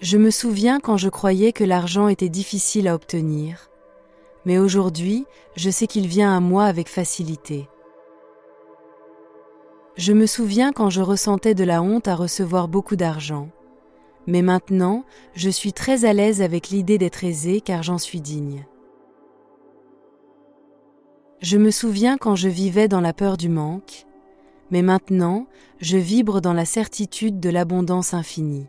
Je me souviens quand je croyais que l'argent était difficile à obtenir, mais aujourd'hui, je sais qu'il vient à moi avec facilité. Je me souviens quand je ressentais de la honte à recevoir beaucoup d'argent, mais maintenant, je suis très à l'aise avec l'idée d'être aisée car j'en suis digne. Je me souviens quand je vivais dans la peur du manque, mais maintenant, je vibre dans la certitude de l'abondance infinie.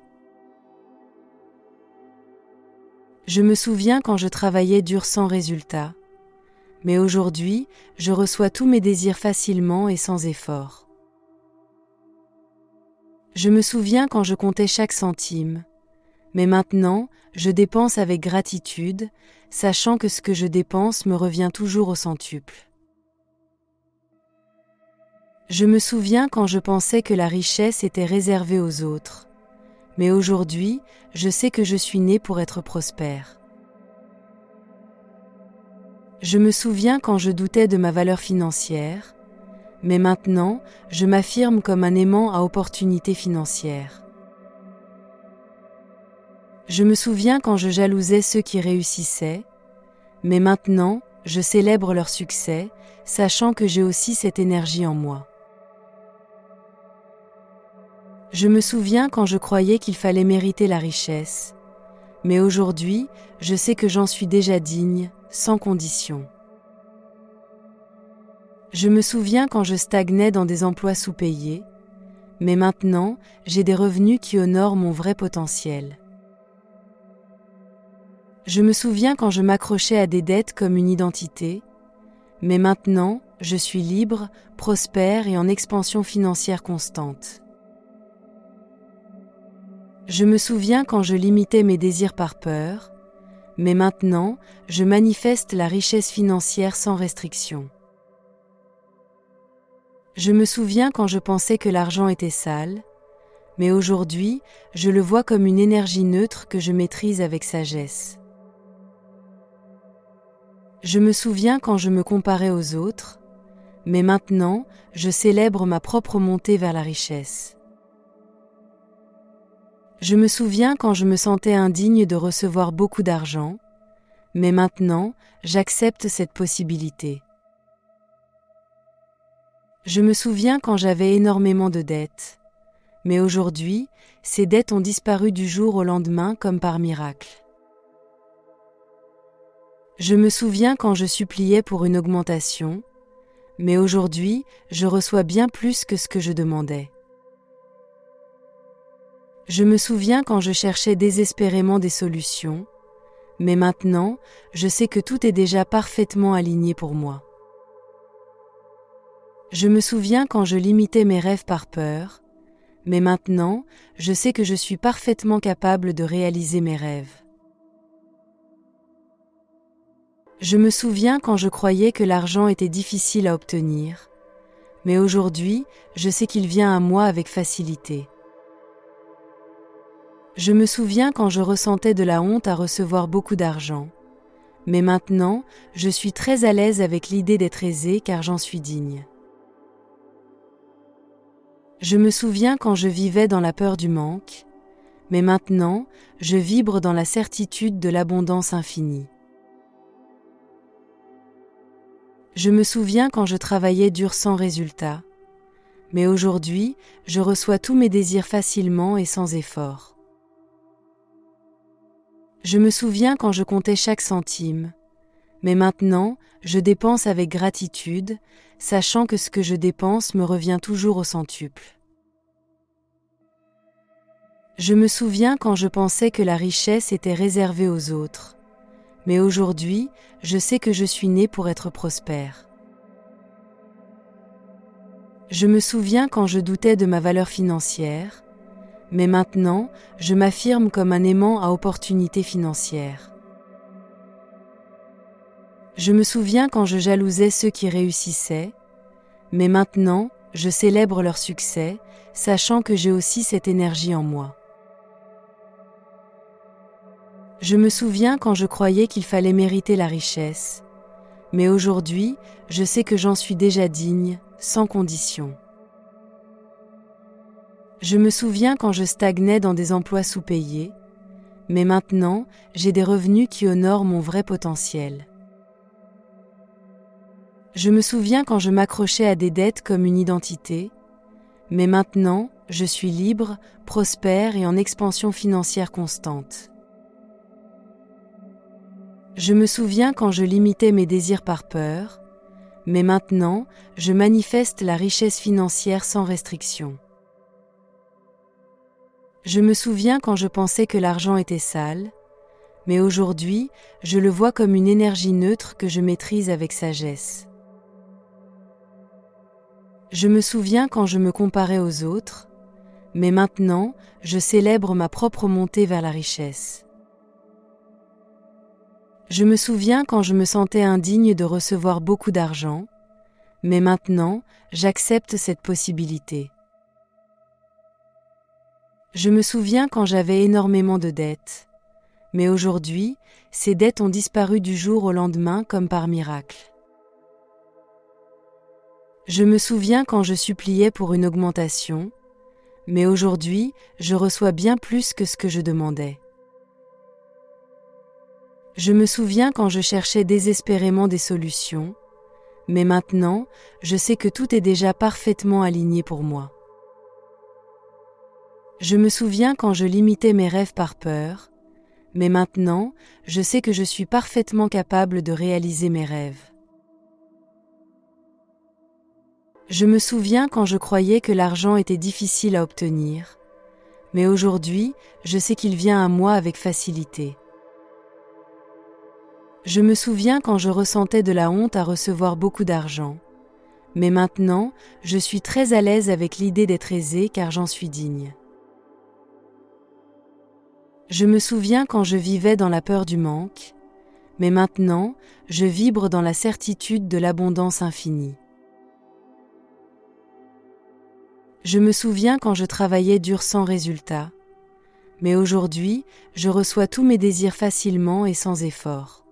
Je me souviens quand je travaillais dur sans résultat, mais aujourd'hui, je reçois tous mes désirs facilement et sans effort. Je me souviens quand je comptais chaque centime, mais maintenant, je dépense avec gratitude, sachant que ce que je dépense me revient toujours au centuple. Je me souviens quand je pensais que la richesse était réservée aux autres, mais aujourd'hui, je sais que je suis né pour être prospère. Je me souviens quand je doutais de ma valeur financière, mais maintenant, je m'affirme comme un aimant à opportunités financières. Je me souviens quand je jalousais ceux qui réussissaient, mais maintenant, je célèbre leur succès, sachant que j'ai aussi cette énergie en moi. Je me souviens quand je croyais qu'il fallait mériter la richesse, mais aujourd'hui, je sais que j'en suis déjà digne, sans condition. Je me souviens quand je stagnais dans des emplois sous-payés, mais maintenant, j'ai des revenus qui honorent mon vrai potentiel. Je me souviens quand je m'accrochais à des dettes comme une identité, mais maintenant, je suis libre, prospère et en expansion financière constante. Je me souviens quand je limitais mes désirs par peur, mais maintenant, je manifeste la richesse financière sans restriction. Je me souviens quand je pensais que l'argent était sale, mais aujourd'hui, je le vois comme une énergie neutre que je maîtrise avec sagesse. Je me souviens quand je me comparais aux autres, mais maintenant, je célèbre ma propre montée vers la richesse. Je me souviens quand je me sentais indigne de recevoir beaucoup d'argent, mais maintenant, j'accepte cette possibilité. Je me souviens quand j'avais énormément de dettes, mais aujourd'hui, ces dettes ont disparu du jour au lendemain comme par miracle. Je me souviens quand je suppliais pour une augmentation, mais aujourd'hui, je reçois bien plus que ce que je demandais. Je me souviens quand je cherchais désespérément des solutions, mais maintenant, je sais que tout est déjà parfaitement aligné pour moi. Je me souviens quand je limitais mes rêves par peur, mais maintenant, je sais que je suis parfaitement capable de réaliser mes rêves. Je me souviens quand je croyais que l'argent était difficile à obtenir, mais aujourd'hui, je sais qu'il vient à moi avec facilité. Je me souviens quand je ressentais de la honte à recevoir beaucoup d'argent, mais maintenant, je suis très à l'aise avec l'idée d'être aisée car j'en suis digne. Je me souviens quand je vivais dans la peur du manque, mais maintenant, je vibre dans la certitude de l'abondance infinie. Je me souviens quand je travaillais dur sans résultat, mais aujourd'hui, je reçois tous mes désirs facilement et sans effort. Je me souviens quand je comptais chaque centime, mais maintenant, je dépense avec gratitude, sachant que ce que je dépense me revient toujours au centuple. Je me souviens quand je pensais que la richesse était réservée aux autres, mais aujourd'hui, je sais que je suis né pour être prospère. Je me souviens quand je doutais de ma valeur financière, mais maintenant, je m'affirme comme un aimant à opportunités financières. Je me souviens quand je jalousais ceux qui réussissaient, mais maintenant, je célèbre leur succès, sachant que j'ai aussi cette énergie en moi. Je me souviens quand je croyais qu'il fallait mériter la richesse, mais aujourd'hui, je sais que j'en suis déjà digne, sans condition. Je me souviens quand je stagnais dans des emplois sous-payés, mais maintenant, j'ai des revenus qui honorent mon vrai potentiel. Je me souviens quand je m'accrochais à des dettes comme une identité, mais maintenant, je suis libre, prospère et en expansion financière constante. Je me souviens quand je limitais mes désirs par peur, mais maintenant, je manifeste la richesse financière sans restriction. Je me souviens quand je pensais que l'argent était sale, mais aujourd'hui, je le vois comme une énergie neutre que je maîtrise avec sagesse. Je me souviens quand je me comparais aux autres, mais maintenant, je célèbre ma propre montée vers la richesse. Je me souviens quand je me sentais indigne de recevoir beaucoup d'argent, mais maintenant, j'accepte cette possibilité. Je me souviens quand j'avais énormément de dettes, mais aujourd'hui, ces dettes ont disparu du jour au lendemain comme par miracle. Je me souviens quand je suppliais pour une augmentation, mais aujourd'hui, je reçois bien plus que ce que je demandais. Je me souviens quand je cherchais désespérément des solutions, mais maintenant, je sais que tout est déjà parfaitement aligné pour moi. Je me souviens quand je limitais mes rêves par peur, mais maintenant, je sais que je suis parfaitement capable de réaliser mes rêves. Je me souviens quand je croyais que l'argent était difficile à obtenir, mais aujourd'hui, je sais qu'il vient à moi avec facilité. Je me souviens quand je ressentais de la honte à recevoir beaucoup d'argent, mais maintenant, je suis très à l'aise avec l'idée d'être aisée car j'en suis digne. Je me souviens quand je vivais dans la peur du manque, mais maintenant, je vibre dans la certitude de l'abondance infinie. Je me souviens quand je travaillais dur sans résultat, mais aujourd'hui, je reçois tous mes désirs facilement et sans effort.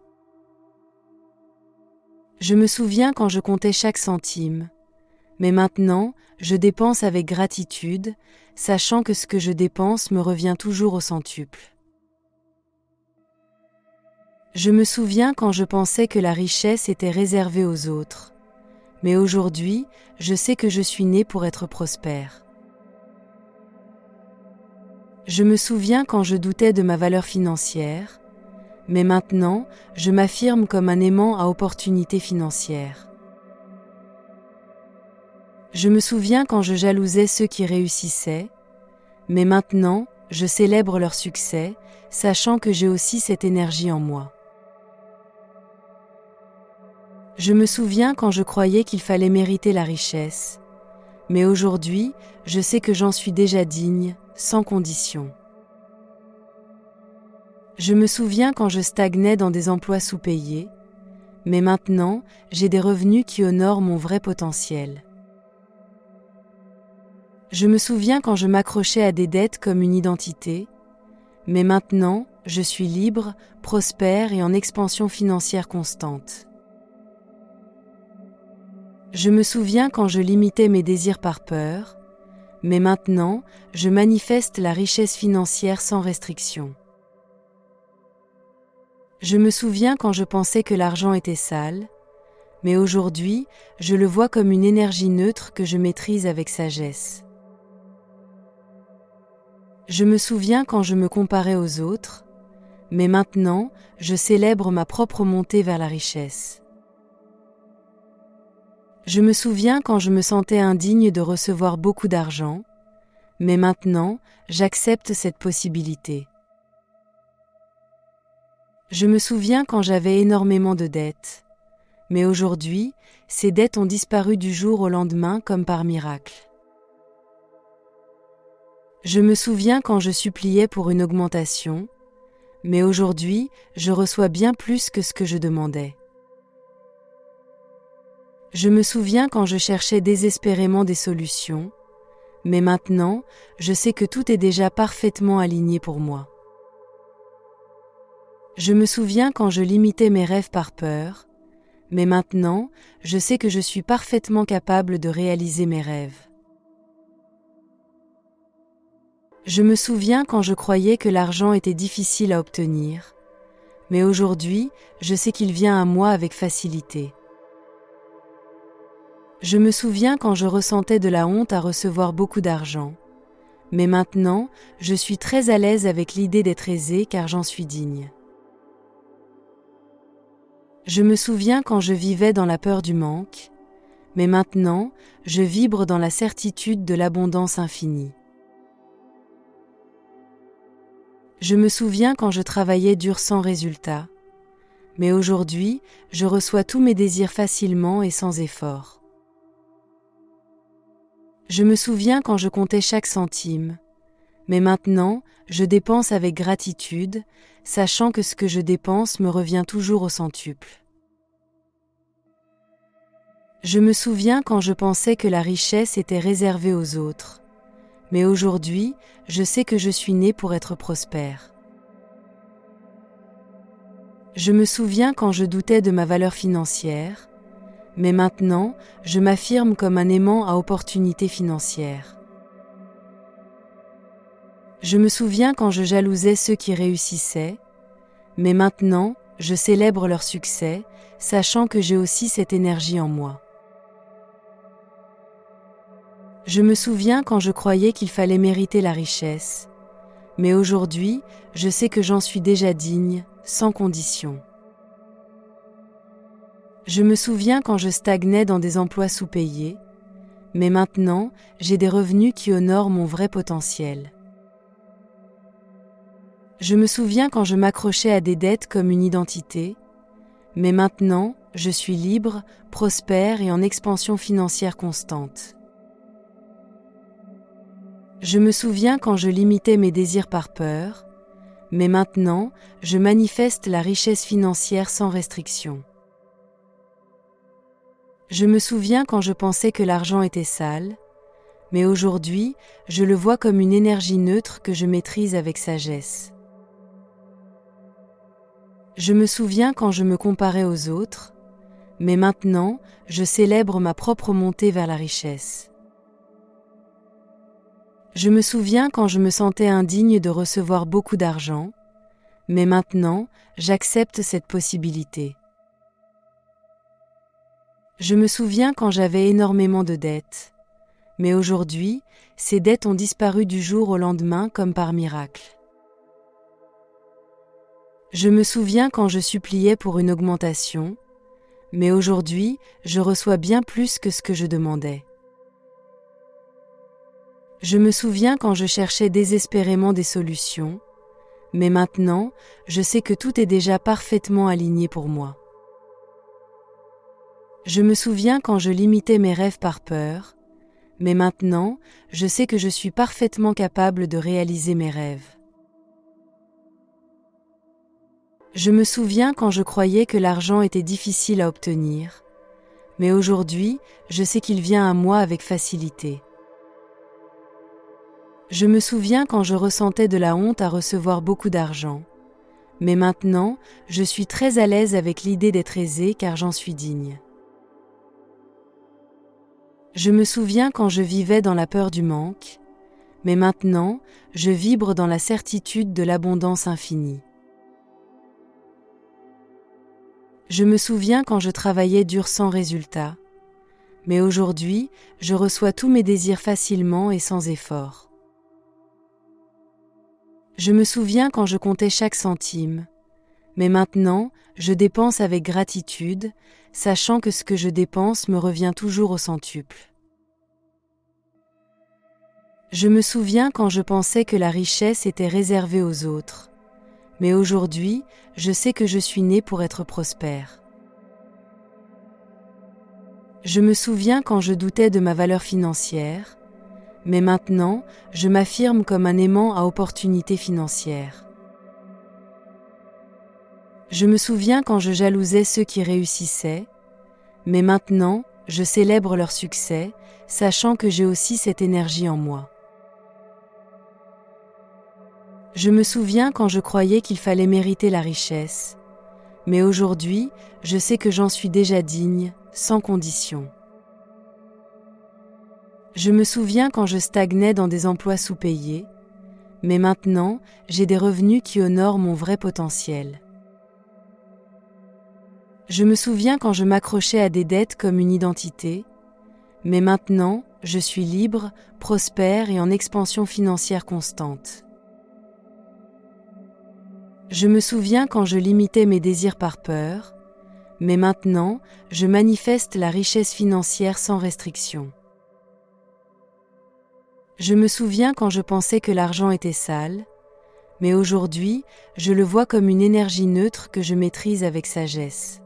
Je me souviens quand je comptais chaque centime, mais maintenant, je dépense avec gratitude, sachant que ce que je dépense me revient toujours au centuple. Je me souviens quand je pensais que la richesse était réservée aux autres, mais aujourd'hui, je sais que je suis né pour être prospère. Je me souviens quand je doutais de ma valeur financière, mais maintenant, je m'affirme comme un aimant à opportunités financières. Je me souviens quand je jalousais ceux qui réussissaient, mais maintenant, je célèbre leur succès, sachant que j'ai aussi cette énergie en moi. Je me souviens quand je croyais qu'il fallait mériter la richesse, mais aujourd'hui, je sais que j'en suis déjà digne, sans condition. Je me souviens quand je stagnais dans des emplois sous-payés, mais maintenant, j'ai des revenus qui honorent mon vrai potentiel. Je me souviens quand je m'accrochais à des dettes comme une identité, mais maintenant, je suis libre, prospère et en expansion financière constante. Je me souviens quand je limitais mes désirs par peur, mais maintenant, je manifeste la richesse financière sans restriction. Je me souviens quand je pensais que l'argent était sale, mais aujourd'hui, je le vois comme une énergie neutre que je maîtrise avec sagesse. Je me souviens quand je me comparais aux autres, mais maintenant, je célèbre ma propre montée vers la richesse. Je me souviens quand je me sentais indigne de recevoir beaucoup d'argent, mais maintenant, j'accepte cette possibilité. Je me souviens quand j'avais énormément de dettes, mais aujourd'hui, ces dettes ont disparu du jour au lendemain comme par miracle. Je me souviens quand je suppliais pour une augmentation, mais aujourd'hui, je reçois bien plus que ce que je demandais. Je me souviens quand je cherchais désespérément des solutions, mais maintenant, je sais que tout est déjà parfaitement aligné pour moi. Je me souviens quand je limitais mes rêves par peur, mais maintenant, je sais que je suis parfaitement capable de réaliser mes rêves. Je me souviens quand je croyais que l'argent était difficile à obtenir, mais aujourd'hui, je sais qu'il vient à moi avec facilité. Je me souviens quand je ressentais de la honte à recevoir beaucoup d'argent, mais maintenant, je suis très à l'aise avec l'idée d'être aisée car j'en suis digne. Je me souviens quand je vivais dans la peur du manque, mais maintenant, je vibre dans la certitude de l'abondance infinie. Je me souviens quand je travaillais dur sans résultat, mais aujourd'hui, je reçois tous mes désirs facilement et sans effort. Je me souviens quand je comptais chaque centime, mais maintenant, je dépense avec gratitude, sachant que ce que je dépense me revient toujours au centuple. Je me souviens quand je pensais que la richesse était réservée aux autres, mais aujourd'hui, je sais que je suis née pour être prospère. Je me souviens quand je doutais de ma valeur financière, mais maintenant, je m'affirme comme un aimant à opportunités financières. Je me souviens quand je jalousais ceux qui réussissaient, mais maintenant, je célèbre leur succès, sachant que j'ai aussi cette énergie en moi. Je me souviens quand je croyais qu'il fallait mériter la richesse, mais aujourd'hui, je sais que j'en suis déjà digne, sans condition. Je me souviens quand je stagnais dans des emplois sous-payés, mais maintenant, j'ai des revenus qui honorent mon vrai potentiel. Je me souviens quand je m'accrochais à des dettes comme une identité, mais maintenant, je suis libre, prospère et en expansion financière constante. Je me souviens quand je limitais mes désirs par peur, mais maintenant, je manifeste la richesse financière sans restriction. Je me souviens quand je pensais que l'argent était sale, mais aujourd'hui, je le vois comme une énergie neutre que je maîtrise avec sagesse. Je me souviens quand je me comparais aux autres, mais maintenant, je célèbre ma propre montée vers la richesse. Je me souviens quand je me sentais indigne de recevoir beaucoup d'argent, mais maintenant, j'accepte cette possibilité. Je me souviens quand j'avais énormément de dettes, mais aujourd'hui, ces dettes ont disparu du jour au lendemain comme par miracle. Je me souviens quand je suppliais pour une augmentation, mais aujourd'hui, je reçois bien plus que ce que je demandais. Je me souviens quand je cherchais désespérément des solutions, mais maintenant, je sais que tout est déjà parfaitement aligné pour moi. Je me souviens quand je limitais mes rêves par peur, mais maintenant, je sais que je suis parfaitement capable de réaliser mes rêves. Je me souviens quand je croyais que l'argent était difficile à obtenir, mais aujourd'hui, je sais qu'il vient à moi avec facilité. Je me souviens quand je ressentais de la honte à recevoir beaucoup d'argent, mais maintenant, je suis très à l'aise avec l'idée d'être aisée car j'en suis digne. Je me souviens quand je vivais dans la peur du manque, mais maintenant, je vibre dans la certitude de l'abondance infinie. Je me souviens quand je travaillais dur sans résultat, mais aujourd'hui, je reçois tous mes désirs facilement et sans effort. Je me souviens quand je comptais chaque centime, mais maintenant, je dépense avec gratitude, sachant que ce que je dépense me revient toujours au centuple. Je me souviens quand je pensais que la richesse était réservée aux autres, mais aujourd'hui, je sais que je suis née pour être prospère. Je me souviens quand je doutais de ma valeur financière, mais maintenant, je m'affirme comme un aimant à opportunités financières. Je me souviens quand je jalousais ceux qui réussissaient, mais maintenant, je célèbre leur succès, sachant que j'ai aussi cette énergie en moi. Je me souviens quand je croyais qu'il fallait mériter la richesse, mais aujourd'hui, je sais que j'en suis déjà digne, sans condition. Je me souviens quand je stagnais dans des emplois sous-payés, mais maintenant, j'ai des revenus qui honorent mon vrai potentiel. Je me souviens quand je m'accrochais à des dettes comme une identité, mais maintenant, je suis libre, prospère et en expansion financière constante. Je me souviens quand je limitais mes désirs par peur, mais maintenant, je manifeste la richesse financière sans restriction. Je me souviens quand je pensais que l'argent était sale, mais aujourd'hui, je le vois comme une énergie neutre que je maîtrise avec sagesse.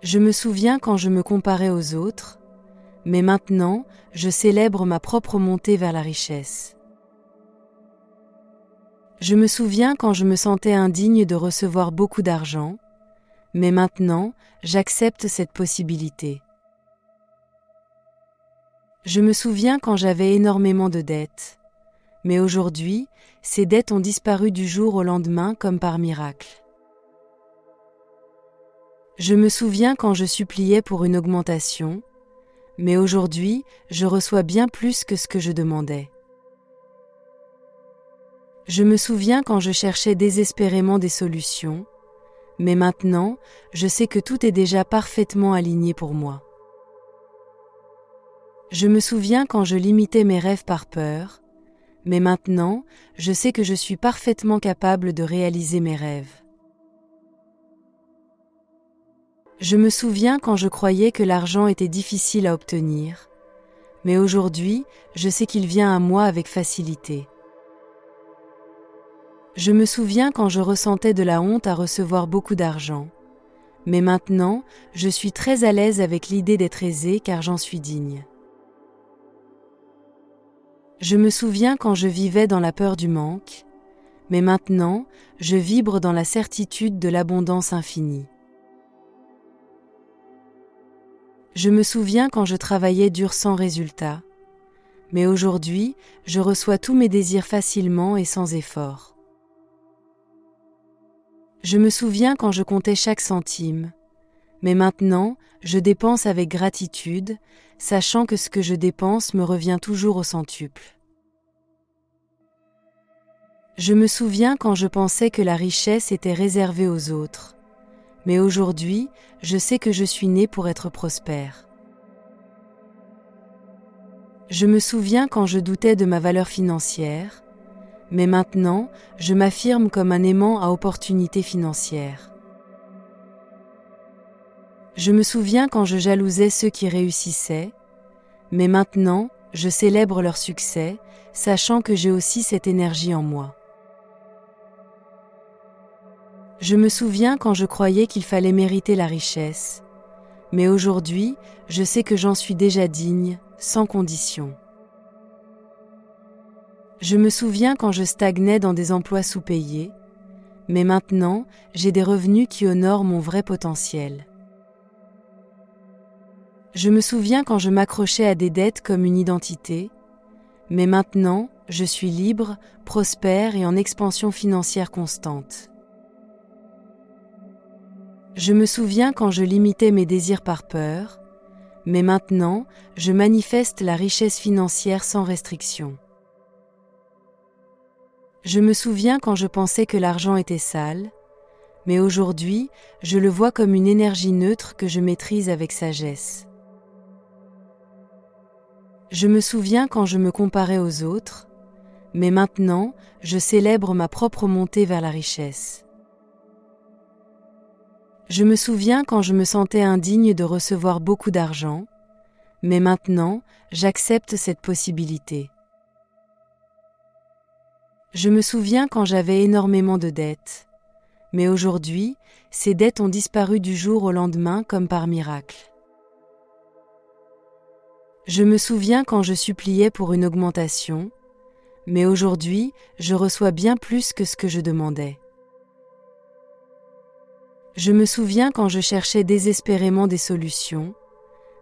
Je me souviens quand je me comparais aux autres, mais maintenant, je célèbre ma propre montée vers la richesse. Je me souviens quand je me sentais indigne de recevoir beaucoup d'argent, mais maintenant, j'accepte cette possibilité. Je me souviens quand j'avais énormément de dettes, mais aujourd'hui, ces dettes ont disparu du jour au lendemain comme par miracle. Je me souviens quand je suppliais pour une augmentation, mais aujourd'hui, je reçois bien plus que ce que je demandais. Je me souviens quand je cherchais désespérément des solutions, mais maintenant, je sais que tout est déjà parfaitement aligné pour moi. Je me souviens quand je limitais mes rêves par peur, mais maintenant, je sais que je suis parfaitement capable de réaliser mes rêves. Je me souviens quand je croyais que l'argent était difficile à obtenir, mais aujourd'hui, je sais qu'il vient à moi avec facilité. Je me souviens quand je ressentais de la honte à recevoir beaucoup d'argent, mais maintenant, je suis très à l'aise avec l'idée d'être aisée car j'en suis digne. Je me souviens quand je vivais dans la peur du manque, mais maintenant, je vibre dans la certitude de l'abondance infinie. Je me souviens quand je travaillais dur sans résultat, mais aujourd'hui, je reçois tous mes désirs facilement et sans effort. Je me souviens quand je comptais chaque centime, mais maintenant, je dépense avec gratitude, sachant que ce que je dépense me revient toujours au centuple. Je me souviens quand je pensais que la richesse était réservée aux autres, mais aujourd'hui, je sais que je suis né pour être prospère. Je me souviens quand je doutais de ma valeur financière, mais maintenant, je m'affirme comme un aimant à opportunités financières. Je me souviens quand je jalousais ceux qui réussissaient, mais maintenant, je célèbre leur succès, sachant que j'ai aussi cette énergie en moi. Je me souviens quand je croyais qu'il fallait mériter la richesse, mais aujourd'hui, je sais que j'en suis déjà digne, sans condition. Je me souviens quand je stagnais dans des emplois sous-payés, mais maintenant, j'ai des revenus qui honorent mon vrai potentiel. Je me souviens quand je m'accrochais à des dettes comme une identité, mais maintenant, je suis libre, prospère et en expansion financière constante. Je me souviens quand je limitais mes désirs par peur, mais maintenant, je manifeste la richesse financière sans restriction. Je me souviens quand je pensais que l'argent était sale, mais aujourd'hui, je le vois comme une énergie neutre que je maîtrise avec sagesse. Je me souviens quand je me comparais aux autres, mais maintenant, je célèbre ma propre montée vers la richesse. Je me souviens quand je me sentais indigne de recevoir beaucoup d'argent, mais maintenant, j'accepte cette possibilité. Je me souviens quand j'avais énormément de dettes, mais aujourd'hui, ces dettes ont disparu du jour au lendemain comme par miracle. Je me souviens quand je suppliais pour une augmentation, mais aujourd'hui, je reçois bien plus que ce que je demandais. Je me souviens quand je cherchais désespérément des solutions,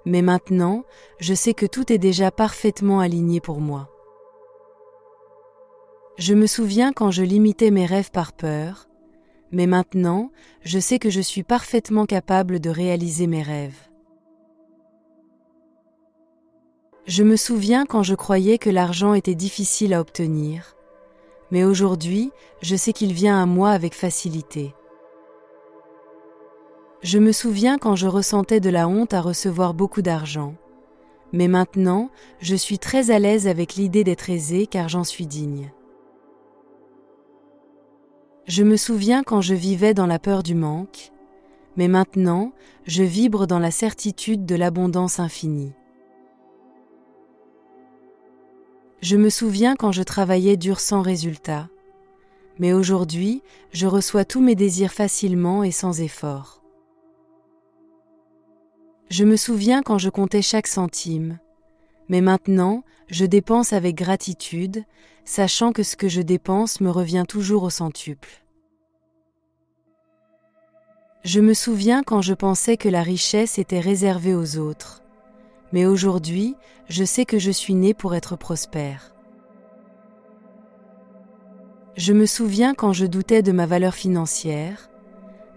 mais maintenant, je sais que tout est déjà parfaitement aligné pour moi. Je me souviens quand je limitais mes rêves par peur, mais maintenant, je sais que je suis parfaitement capable de réaliser mes rêves. Je me souviens quand je croyais que l'argent était difficile à obtenir, mais aujourd'hui, je sais qu'il vient à moi avec facilité. Je me souviens quand je ressentais de la honte à recevoir beaucoup d'argent, mais maintenant, je suis très à l'aise avec l'idée d'être aisée car j'en suis digne. Je me souviens quand je vivais dans la peur du manque, mais maintenant, je vibre dans la certitude de l'abondance infinie. Je me souviens quand je travaillais dur sans résultat, mais aujourd'hui, je reçois tous mes désirs facilement et sans effort. Je me souviens quand je comptais chaque centime, mais maintenant, je dépense avec gratitude, sachant que ce que je dépense me revient toujours au centuple. Je me souviens quand je pensais que la richesse était réservée aux autres, mais aujourd'hui, je sais que je suis né pour être prospère. Je me souviens quand je doutais de ma valeur financière,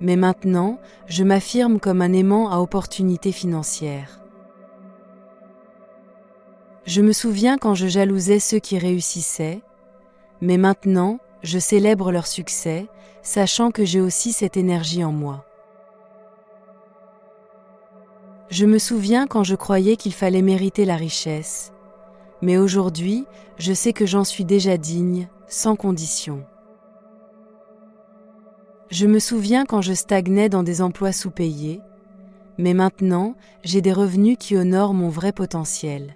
mais maintenant, je m'affirme comme un aimant à opportunités financières. Je me souviens quand je jalousais ceux qui réussissaient, mais maintenant, je célèbre leur succès, sachant que j'ai aussi cette énergie en moi. Je me souviens quand je croyais qu'il fallait mériter la richesse, mais aujourd'hui, je sais que j'en suis déjà digne, sans condition. Je me souviens quand je stagnais dans des emplois sous-payés, mais maintenant, j'ai des revenus qui honorent mon vrai potentiel.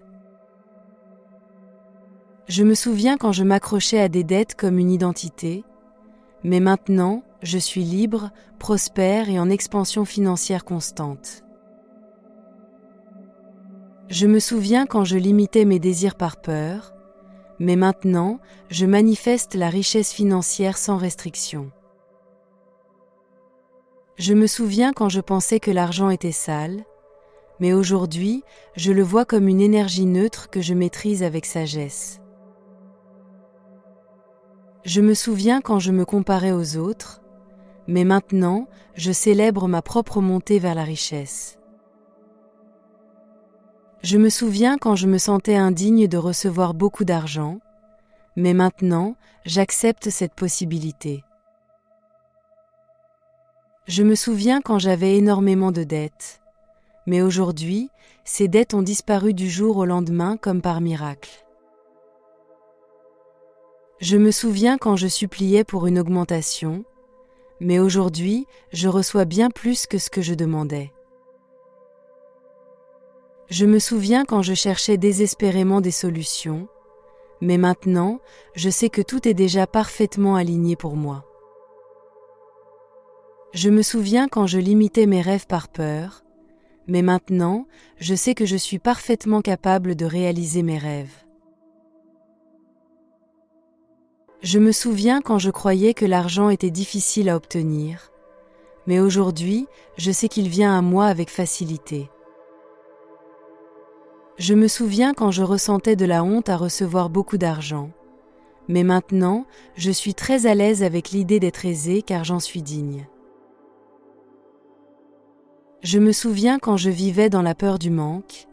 Je me souviens quand je m'accrochais à des dettes comme une identité, mais maintenant, je suis libre, prospère et en expansion financière constante. Je me souviens quand je limitais mes désirs par peur, mais maintenant, je manifeste la richesse financière sans restriction. Je me souviens quand je pensais que l'argent était sale, mais aujourd'hui, je le vois comme une énergie neutre que je maîtrise avec sagesse. Je me souviens quand je me comparais aux autres, mais maintenant, je célèbre ma propre montée vers la richesse. Je me souviens quand je me sentais indigne de recevoir beaucoup d'argent, mais maintenant, j'accepte cette possibilité. Je me souviens quand j'avais énormément de dettes, mais aujourd'hui, ces dettes ont disparu du jour au lendemain comme par miracle. Je me souviens quand je suppliais pour une augmentation, mais aujourd'hui, je reçois bien plus que ce que je demandais. Je me souviens quand je cherchais désespérément des solutions, mais maintenant, je sais que tout est déjà parfaitement aligné pour moi. Je me souviens quand je limitais mes rêves par peur, mais maintenant, je sais que je suis parfaitement capable de réaliser mes rêves. Je me souviens quand je croyais que l'argent était difficile à obtenir, mais aujourd'hui, je sais qu'il vient à moi avec facilité. Je me souviens quand je ressentais de la honte à recevoir beaucoup d'argent, mais maintenant, je suis très à l'aise avec l'idée d'être aisée car j'en suis digne. Je me souviens quand je vivais dans la peur du manque,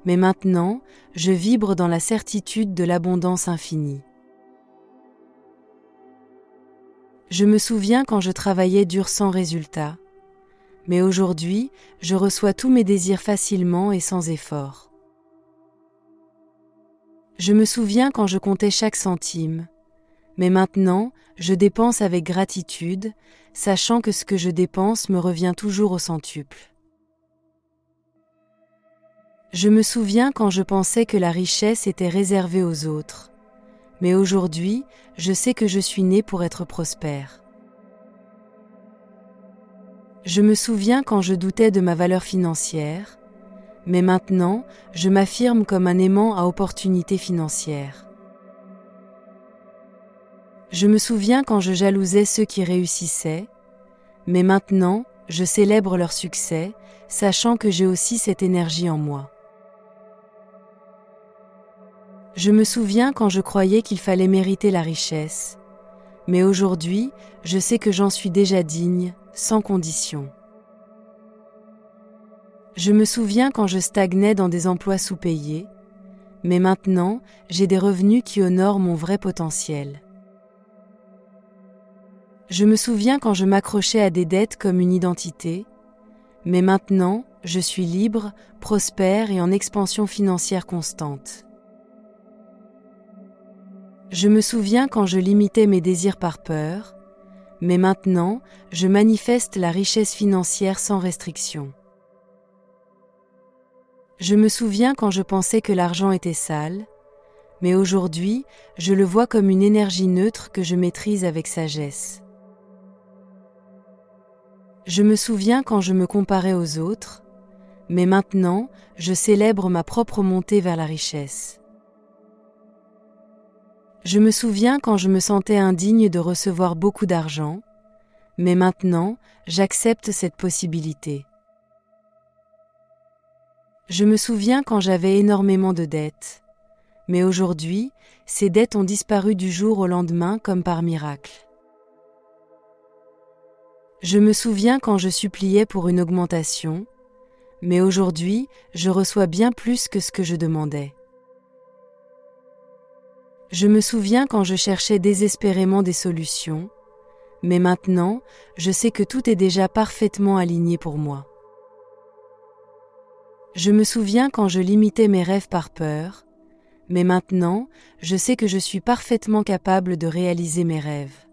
mais maintenant, je vibre dans la certitude de l'abondance infinie. Je me souviens quand je travaillais dur sans résultat, mais aujourd'hui, je reçois tous mes désirs facilement et sans effort. Je me souviens quand je comptais chaque centime, mais maintenant, je dépense avec gratitude, sachant que ce que je dépense me revient toujours au centuple. Je me souviens quand je pensais que la richesse était réservée aux autres, mais aujourd'hui, je sais que je suis né pour être prospère. Je me souviens quand je doutais de ma valeur financière, mais maintenant, je m'affirme comme un aimant à opportunités financières. Je me souviens quand je jalousais ceux qui réussissaient, mais maintenant, je célèbre leur succès, sachant que j'ai aussi cette énergie en moi. Je me souviens quand je croyais qu'il fallait mériter la richesse, mais aujourd'hui, je sais que j'en suis déjà digne, sans condition. Je me souviens quand je stagnais dans des emplois sous-payés, mais maintenant, j'ai des revenus qui honorent mon vrai potentiel. Je me souviens quand je m'accrochais à des dettes comme une identité, mais maintenant, je suis libre, prospère et en expansion financière constante. Je me souviens quand je limitais mes désirs par peur, mais maintenant, je manifeste la richesse financière sans restriction. Je me souviens quand je pensais que l'argent était sale, mais aujourd'hui, je le vois comme une énergie neutre que je maîtrise avec sagesse. Je me souviens quand je me comparais aux autres, mais maintenant, je célèbre ma propre montée vers la richesse. Je me souviens quand je me sentais indigne de recevoir beaucoup d'argent, mais maintenant, j'accepte cette possibilité. Je me souviens quand j'avais énormément de dettes, mais aujourd'hui, ces dettes ont disparu du jour au lendemain comme par miracle. Je me souviens quand je suppliais pour une augmentation, mais aujourd'hui, je reçois bien plus que ce que je demandais. Je me souviens quand je cherchais désespérément des solutions, mais maintenant, je sais que tout est déjà parfaitement aligné pour moi. Je me souviens quand je limitais mes rêves par peur, mais maintenant, je sais que je suis parfaitement capable de réaliser mes rêves.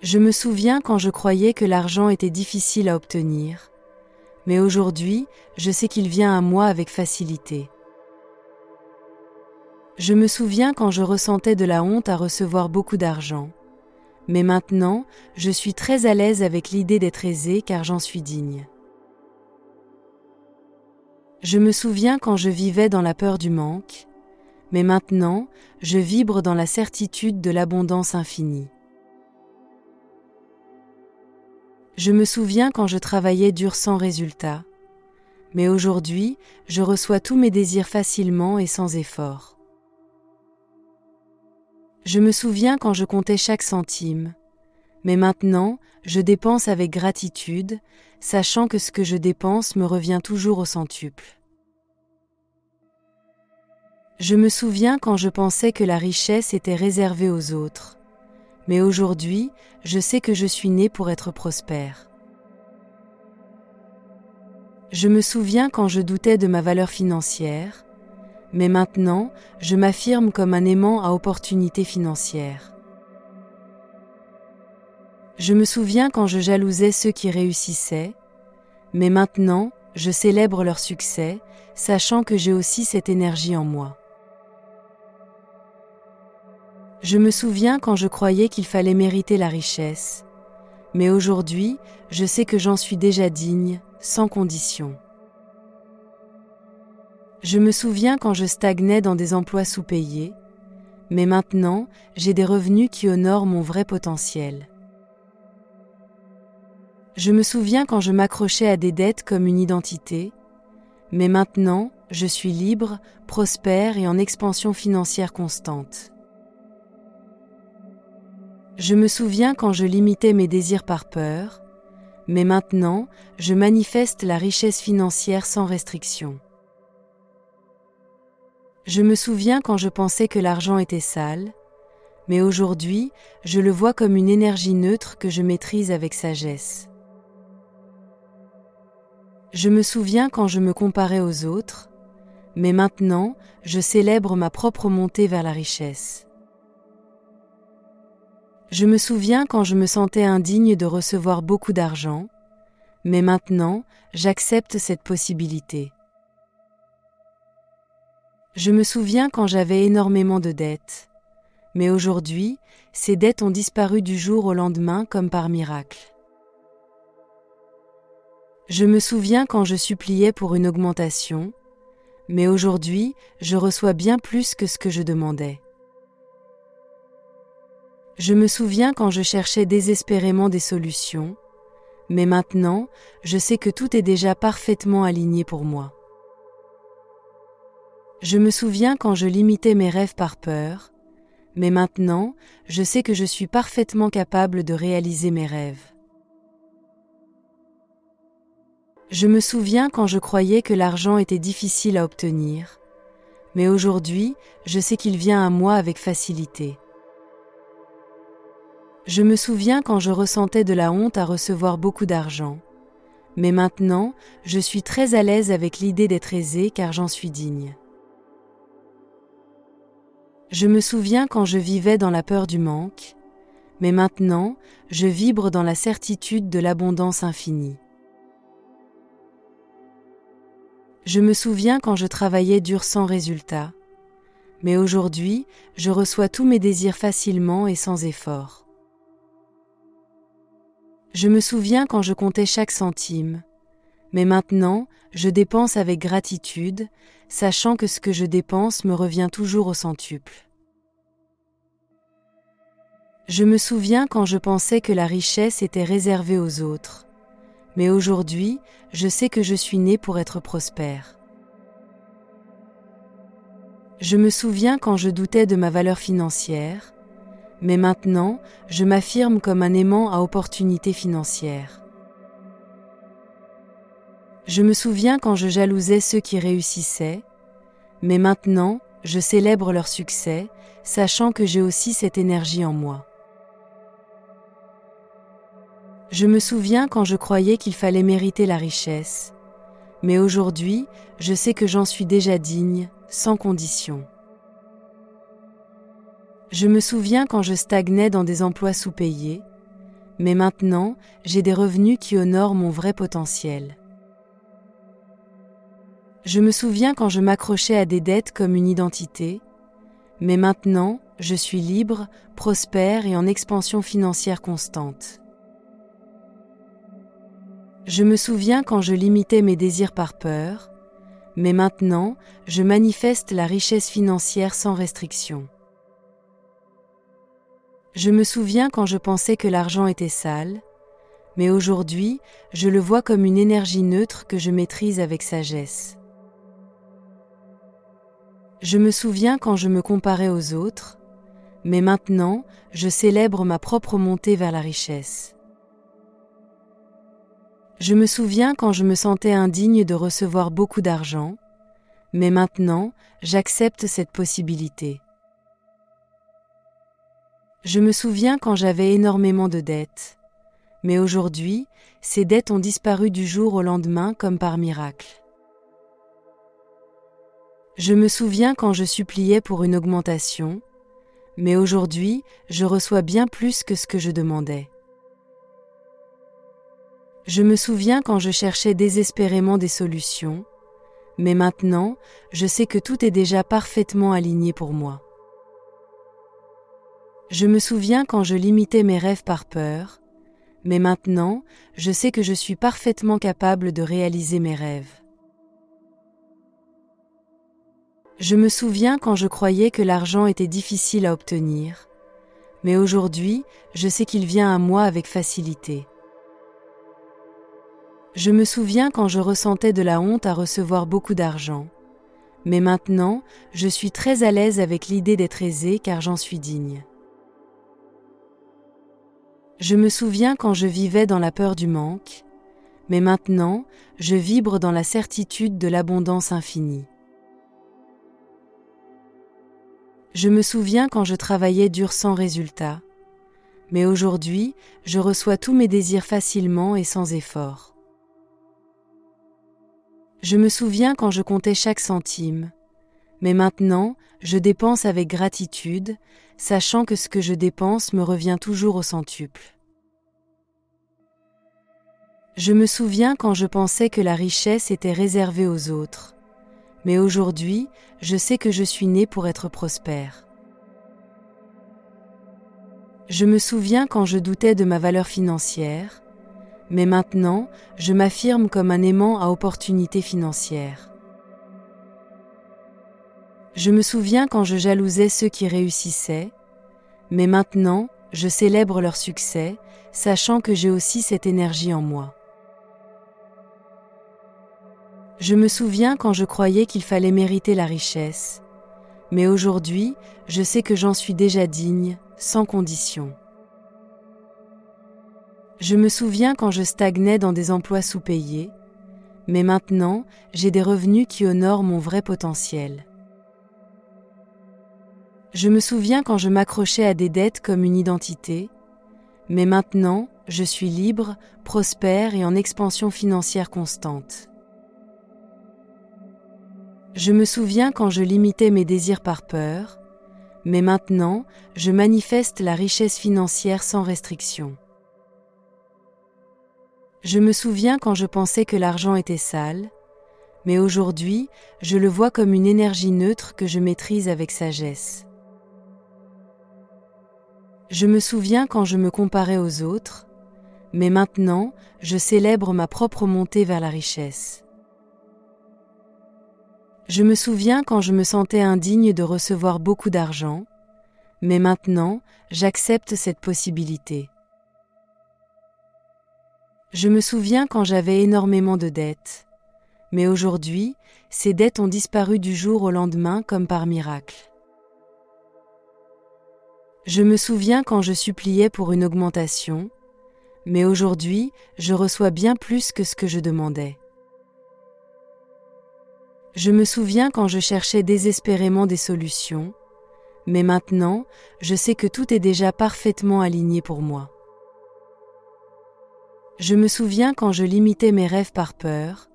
Je me souviens quand je croyais que l'argent était difficile à obtenir, mais aujourd'hui, je sais qu'il vient à moi avec facilité. Je me souviens quand je ressentais de la honte à recevoir beaucoup d'argent, mais maintenant, je suis très à l'aise avec l'idée d'être aisée car j'en suis digne. Je me souviens quand je vivais dans la peur du manque, mais maintenant, je vibre dans la certitude de l'abondance infinie. Je me souviens quand je travaillais dur sans résultat, mais aujourd'hui, je reçois tous mes désirs facilement et sans effort. Je me souviens quand je comptais chaque centime, mais maintenant, je dépense avec gratitude, sachant que ce que je dépense me revient toujours au centuple. Je me souviens quand je pensais que la richesse était réservée aux autres, mais aujourd'hui, je sais que je suis né pour être prospère. Je me souviens quand je doutais de ma valeur financière, mais maintenant, je m'affirme comme un aimant à opportunités financières. Je me souviens quand je jalousais ceux qui réussissaient, mais maintenant, je célèbre leur succès, sachant que j'ai aussi cette énergie en moi. Je me souviens quand je croyais qu'il fallait mériter la richesse, mais aujourd'hui, je sais que j'en suis déjà digne, sans condition. Je me souviens quand je stagnais dans des emplois sous-payés, mais maintenant, j'ai des revenus qui honorent mon vrai potentiel. Je me souviens quand je m'accrochais à des dettes comme une identité, mais maintenant, je suis libre, prospère et en expansion financière constante. Je me souviens quand je limitais mes désirs par peur, mais maintenant, je manifeste la richesse financière sans restriction. Je me souviens quand je pensais que l'argent était sale, mais aujourd'hui, je le vois comme une énergie neutre que je maîtrise avec sagesse. Je me souviens quand je me comparais aux autres, mais maintenant, je célèbre ma propre montée vers la richesse. Je me souviens quand je me sentais indigne de recevoir beaucoup d'argent, mais maintenant, j'accepte cette possibilité. Je me souviens quand j'avais énormément de dettes, mais aujourd'hui, ces dettes ont disparu du jour au lendemain comme par miracle. Je me souviens quand je suppliais pour une augmentation, mais aujourd'hui, je reçois bien plus que ce que je demandais. Je me souviens quand je cherchais désespérément des solutions, mais maintenant, je sais que tout est déjà parfaitement aligné pour moi. Je me souviens quand je limitais mes rêves par peur, mais maintenant, je sais que je suis parfaitement capable de réaliser mes rêves. Je me souviens quand je croyais que l'argent était difficile à obtenir, mais aujourd'hui, je sais qu'il vient à moi avec facilité. Je me souviens quand je ressentais de la honte à recevoir beaucoup d'argent, mais maintenant, je suis très à l'aise avec l'idée d'être aisée car j'en suis digne. Je me souviens quand je vivais dans la peur du manque, mais maintenant, je vibre dans la certitude de l'abondance infinie. Je me souviens quand je travaillais dur sans résultat, mais aujourd'hui, je reçois tous mes désirs facilement et sans effort. Je me souviens quand je comptais chaque centime, mais maintenant, je dépense avec gratitude, sachant que ce que je dépense me revient toujours au centuple. Je me souviens quand je pensais que la richesse était réservée aux autres, mais aujourd'hui, je sais que je suis né pour être prospère. Je me souviens quand je doutais de ma valeur financière, mais maintenant, je m'affirme comme un aimant à opportunités financières. Je me souviens quand je jalousais ceux qui réussissaient, mais maintenant, je célèbre leur succès, sachant que j'ai aussi cette énergie en moi. Je me souviens quand je croyais qu'il fallait mériter la richesse, mais aujourd'hui, je sais que j'en suis déjà digne, sans condition. Je me souviens quand je stagnais dans des emplois sous-payés, mais maintenant, j'ai des revenus qui honorent mon vrai potentiel. Je me souviens quand je m'accrochais à des dettes comme une identité, mais maintenant, je suis libre, prospère et en expansion financière constante. Je me souviens quand je limitais mes désirs par peur, mais maintenant, je manifeste la richesse financière sans restriction. Je me souviens quand je pensais que l'argent était sale, mais aujourd'hui, je le vois comme une énergie neutre que je maîtrise avec sagesse. Je me souviens quand je me comparais aux autres, mais maintenant, je célèbre ma propre montée vers la richesse. Je me souviens quand je me sentais indigne de recevoir beaucoup d'argent, mais maintenant, j'accepte cette possibilité. Je me souviens quand j'avais énormément de dettes, mais aujourd'hui, ces dettes ont disparu du jour au lendemain comme par miracle. Je me souviens quand je suppliais pour une augmentation, mais aujourd'hui, je reçois bien plus que ce que je demandais. Je me souviens quand je cherchais désespérément des solutions, mais maintenant, je sais que tout est déjà parfaitement aligné pour moi. Je me souviens quand je limitais mes rêves par peur, mais maintenant, je sais que je suis parfaitement capable de réaliser mes rêves. Je me souviens quand je croyais que l'argent était difficile à obtenir, mais aujourd'hui, je sais qu'il vient à moi avec facilité. Je me souviens quand je ressentais de la honte à recevoir beaucoup d'argent, mais maintenant, je suis très à l'aise avec l'idée d'être aisée car j'en suis digne. Je me souviens quand je vivais dans la peur du manque, mais maintenant, je vibre dans la certitude de l'abondance infinie. Je me souviens quand je travaillais dur sans résultat, mais aujourd'hui, je reçois tous mes désirs facilement et sans effort. Je me souviens quand je comptais chaque centime, mais maintenant, je dépense avec gratitude, sachant que ce que je dépense me revient toujours au centuple. Je me souviens quand je pensais que la richesse était réservée aux autres, mais aujourd'hui, je sais que je suis né pour être prospère. Je me souviens quand je doutais de ma valeur financière, mais maintenant, je m'affirme comme un aimant à opportunités financières. Je me souviens quand je jalousais ceux qui réussissaient, mais maintenant, je célèbre leur succès, sachant que j'ai aussi cette énergie en moi. Je me souviens quand je croyais qu'il fallait mériter la richesse, mais aujourd'hui, je sais que j'en suis déjà digne, sans condition. Je me souviens quand je stagnais dans des emplois sous-payés, mais maintenant, j'ai des revenus qui honorent mon vrai potentiel. Je me souviens quand je m'accrochais à des dettes comme une identité, mais maintenant, je suis libre, prospère et en expansion financière constante. Je me souviens quand je limitais mes désirs par peur, mais maintenant, je manifeste la richesse financière sans restriction. Je me souviens quand je pensais que l'argent était sale, mais aujourd'hui, je le vois comme une énergie neutre que je maîtrise avec sagesse. Je me souviens quand je me comparais aux autres, mais maintenant, je célèbre ma propre montée vers la richesse. Je me souviens quand je me sentais indigne de recevoir beaucoup d'argent, mais maintenant, j'accepte cette possibilité. Je me souviens quand j'avais énormément de dettes, mais aujourd'hui, ces dettes ont disparu du jour au lendemain comme par miracle. Je me souviens quand je suppliais pour une augmentation, mais aujourd'hui, je reçois bien plus que ce que je demandais. Je me souviens quand je cherchais désespérément des solutions, mais maintenant, je sais que tout est déjà parfaitement aligné pour moi. Je me souviens quand je limitais mes rêves par peur,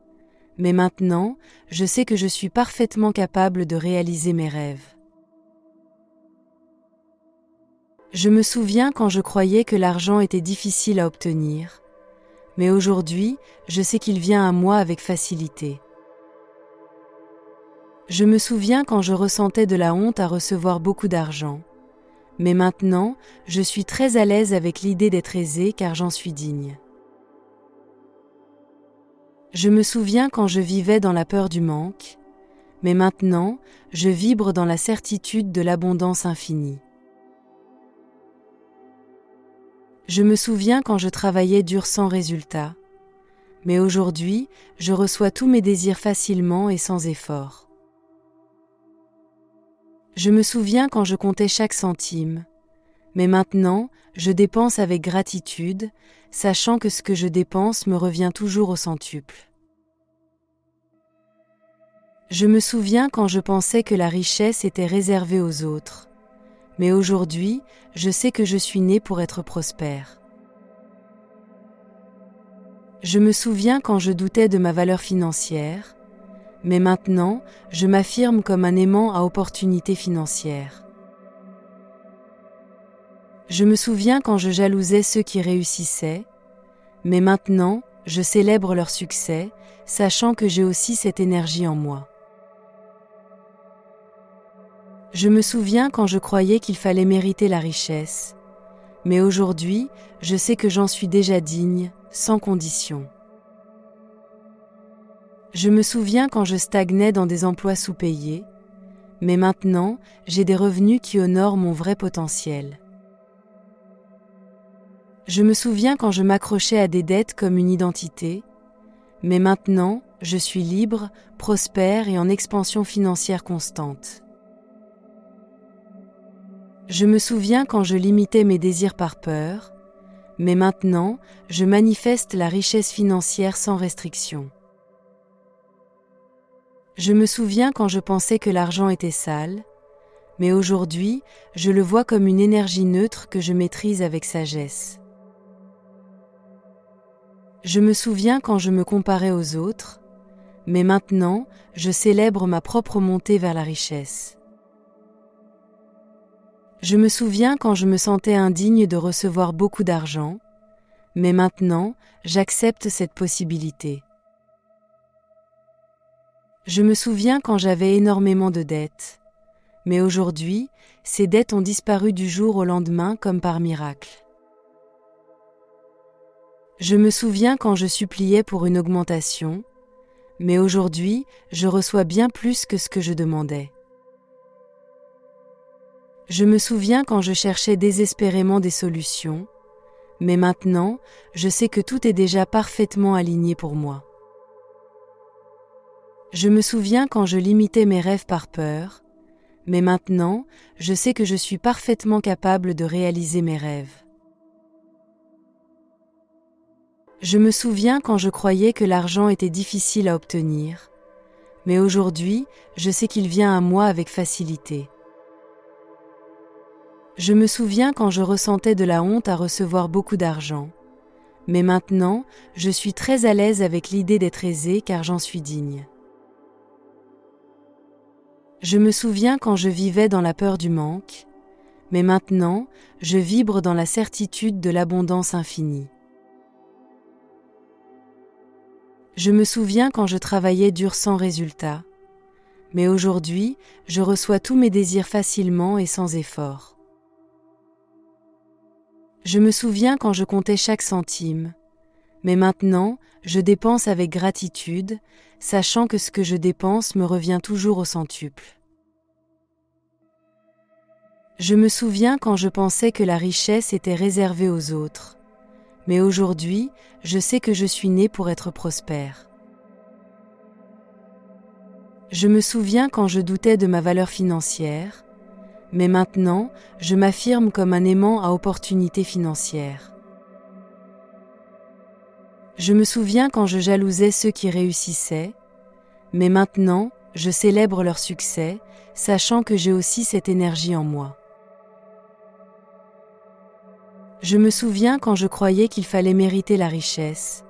mais maintenant, je sais que je suis parfaitement capable de réaliser mes rêves. Je me souviens quand je croyais que l'argent était difficile à obtenir, mais aujourd'hui, je sais qu'il vient à moi avec facilité. Je me souviens quand je ressentais de la honte à recevoir beaucoup d'argent, mais maintenant, je suis très à l'aise avec l'idée d'être aisée car j'en suis digne. Je me souviens quand je vivais dans la peur du manque, mais maintenant, je vibre dans la certitude de l'abondance infinie. Je me souviens quand je travaillais dur sans résultat, mais aujourd'hui, je reçois tous mes désirs facilement et sans effort. Je me souviens quand je comptais chaque centime, mais maintenant, je dépense avec gratitude, sachant que ce que je dépense me revient toujours au centuple. Je me souviens quand je pensais que la richesse était réservée aux autres, mais aujourd'hui, je sais que je suis né pour être prospère. Je me souviens quand je doutais de ma valeur financière, mais maintenant, je m'affirme comme un aimant à opportunités financières. Je me souviens quand je jalousais ceux qui réussissaient, mais maintenant, je célèbre leur succès, sachant que j'ai aussi cette énergie en moi. Je me souviens quand je croyais qu'il fallait mériter la richesse, mais aujourd'hui, je sais que j'en suis déjà digne, sans condition. Je me souviens quand je stagnais dans des emplois sous-payés, mais maintenant, j'ai des revenus qui honorent mon vrai potentiel. Je me souviens quand je m'accrochais à des dettes comme une identité, mais maintenant, je suis libre, prospère et en expansion financière constante. Je me souviens quand je limitais mes désirs par peur, mais maintenant, je manifeste la richesse financière sans restriction. Je me souviens quand je pensais que l'argent était sale, mais aujourd'hui, je le vois comme une énergie neutre que je maîtrise avec sagesse. Je me souviens quand je me comparais aux autres, mais maintenant, je célèbre ma propre montée vers la richesse. Je me souviens quand je me sentais indigne de recevoir beaucoup d'argent, mais maintenant, j'accepte cette possibilité. Je me souviens quand j'avais énormément de dettes, mais aujourd'hui, ces dettes ont disparu du jour au lendemain comme par miracle. Je me souviens quand je suppliais pour une augmentation, mais aujourd'hui, je reçois bien plus que ce que je demandais. Je me souviens quand je cherchais désespérément des solutions, mais maintenant, je sais que tout est déjà parfaitement aligné pour moi. Je me souviens quand je limitais mes rêves par peur, mais maintenant, je sais que je suis parfaitement capable de réaliser mes rêves. Je me souviens quand je croyais que l'argent était difficile à obtenir, mais aujourd'hui, je sais qu'il vient à moi avec facilité. Je me souviens quand je ressentais de la honte à recevoir beaucoup d'argent, mais maintenant, je suis très à l'aise avec l'idée d'être aisée car j'en suis digne. Je me souviens quand je vivais dans la peur du manque, mais maintenant, je vibre dans la certitude de l'abondance infinie. Je me souviens quand je travaillais dur sans résultat, mais aujourd'hui, je reçois tous mes désirs facilement et sans effort. Je me souviens quand je comptais chaque centime, mais maintenant, je dépense avec gratitude, sachant que ce que je dépense me revient toujours au centuple. Je me souviens quand je pensais que la richesse était réservée aux autres, mais aujourd'hui, je sais que je suis née pour être prospère. Je me souviens quand je doutais de ma valeur financière, mais maintenant, je m'affirme comme un aimant à opportunités financières. Je me souviens quand je jalousais ceux qui réussissaient, mais maintenant, je célèbre leur succès, sachant que j'ai aussi cette énergie en moi. Je me souviens quand je croyais qu'il fallait mériter la richesse,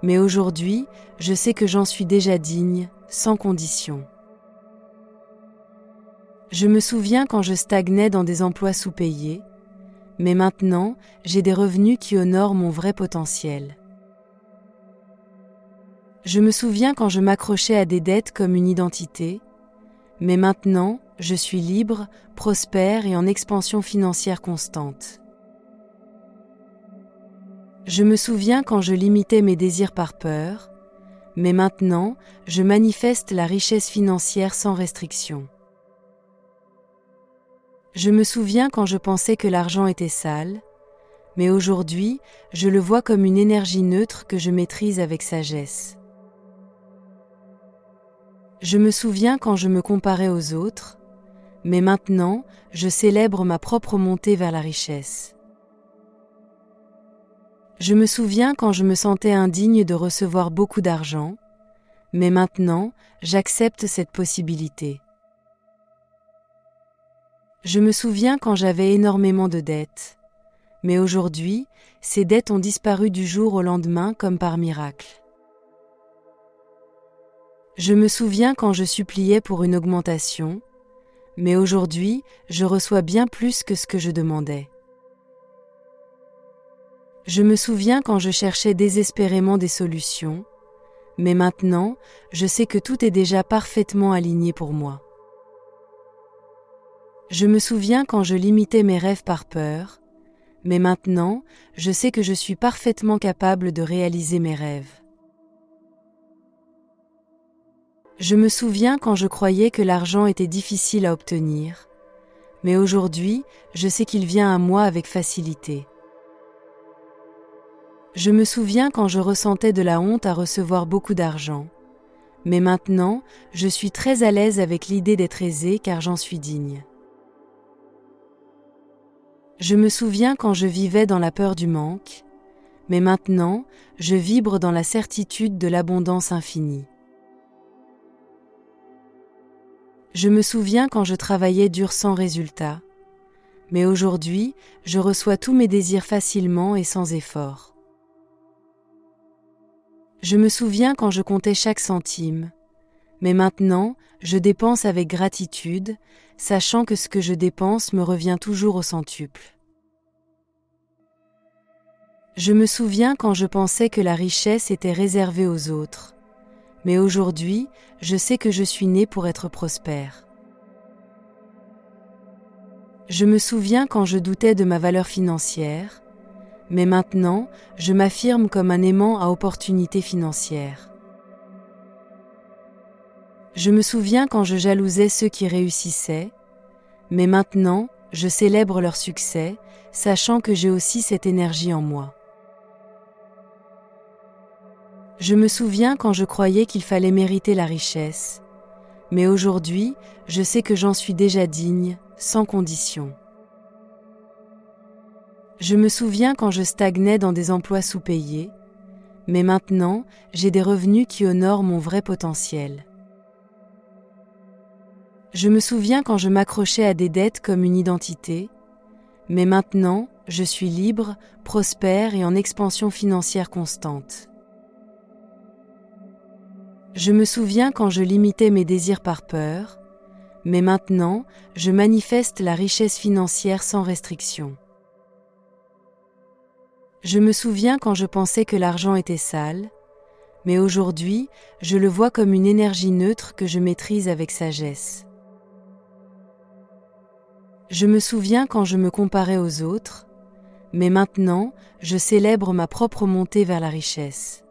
mais aujourd'hui, je sais que j'en suis déjà digne, sans condition. Je me souviens quand je stagnais dans des emplois sous-payés, mais maintenant, j'ai des revenus qui honorent mon vrai potentiel. Je me souviens quand je m'accrochais à des dettes comme une identité, mais maintenant, je suis libre, prospère et en expansion financière constante. Je me souviens quand je limitais mes désirs par peur, mais maintenant, je manifeste la richesse financière sans restriction. Je me souviens quand je pensais que l'argent était sale, mais aujourd'hui, je le vois comme une énergie neutre que je maîtrise avec sagesse. Je me souviens quand je me comparais aux autres, mais maintenant, je célèbre ma propre montée vers la richesse. Je me souviens quand je me sentais indigne de recevoir beaucoup d'argent, mais maintenant, j'accepte cette possibilité. Je me souviens quand j'avais énormément de dettes, mais aujourd'hui, ces dettes ont disparu du jour au lendemain comme par miracle. Je me souviens quand je suppliais pour une augmentation, mais aujourd'hui, je reçois bien plus que ce que je demandais. Je me souviens quand je cherchais désespérément des solutions, mais maintenant, je sais que tout est déjà parfaitement aligné pour moi. Je me souviens quand je limitais mes rêves par peur, mais maintenant, je sais que je suis parfaitement capable de réaliser mes rêves. Je me souviens quand je croyais que l'argent était difficile à obtenir, mais aujourd'hui, je sais qu'il vient à moi avec facilité. Je me souviens quand je ressentais de la honte à recevoir beaucoup d'argent, mais maintenant, je suis très à l'aise avec l'idée d'être aisée car j'en suis digne. Je me souviens quand je vivais dans la peur du manque, mais maintenant, je vibre dans la certitude de l'abondance infinie. Je me souviens quand je travaillais dur sans résultat, mais aujourd'hui, je reçois tous mes désirs facilement et sans effort. Je me souviens quand je comptais chaque centime, mais maintenant, je dépense avec gratitude, sachant que ce que je dépense me revient toujours au centuple. Je me souviens quand je pensais que la richesse était réservée aux autres, mais aujourd'hui, je sais que je suis née pour être prospère. Je me souviens quand je doutais de ma valeur financière, mais maintenant, je m'affirme comme un aimant à opportunités financières. Je me souviens quand je jalousais ceux qui réussissaient, mais maintenant, je célèbre leur succès, sachant que j'ai aussi cette énergie en moi. Je me souviens quand je croyais qu'il fallait mériter la richesse, mais aujourd'hui, je sais que j'en suis déjà digne, sans condition. Je me souviens quand je stagnais dans des emplois sous-payés, mais maintenant, j'ai des revenus qui honorent mon vrai potentiel. Je me souviens quand je m'accrochais à des dettes comme une identité, mais maintenant, je suis libre, prospère et en expansion financière constante. Je me souviens quand je limitais mes désirs par peur, mais maintenant, je manifeste la richesse financière sans restriction. Je me souviens quand je pensais que l'argent était sale, mais aujourd'hui, je le vois comme une énergie neutre que je maîtrise avec sagesse. Je me souviens quand je me comparais aux autres, mais maintenant, je célèbre ma propre montée vers la richesse.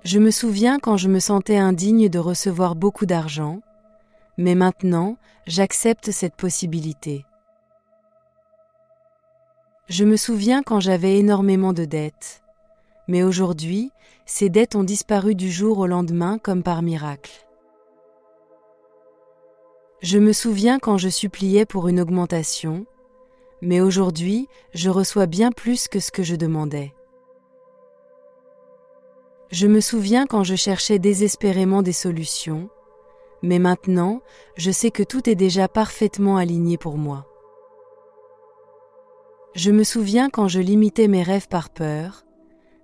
Je me souviens quand je me sentais indigne de recevoir beaucoup d'argent, mais maintenant, j'accepte cette possibilité. Je me souviens quand j'avais énormément de dettes, mais aujourd'hui, ces dettes ont disparu du jour au lendemain comme par miracle. Je me souviens quand je suppliais pour une augmentation, mais aujourd'hui, je reçois bien plus que ce que je demandais. Je me souviens quand je cherchais désespérément des solutions, mais maintenant, je sais que tout est déjà parfaitement aligné pour moi. Je me souviens quand je limitais mes rêves par peur,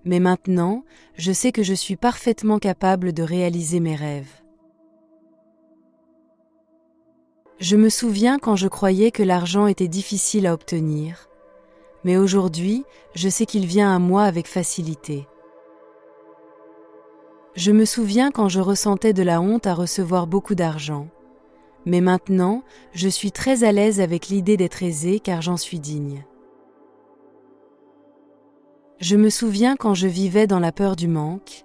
mais maintenant, je sais que je suis parfaitement capable de réaliser mes rêves. Je me souviens quand je croyais que l'argent était difficile à obtenir, mais aujourd'hui, je sais qu'il vient à moi avec facilité. Je me souviens quand je ressentais de la honte à recevoir beaucoup d'argent, mais maintenant, je suis très à l'aise avec l'idée d'être aisée car j'en suis digne. Je me souviens quand je vivais dans la peur du manque,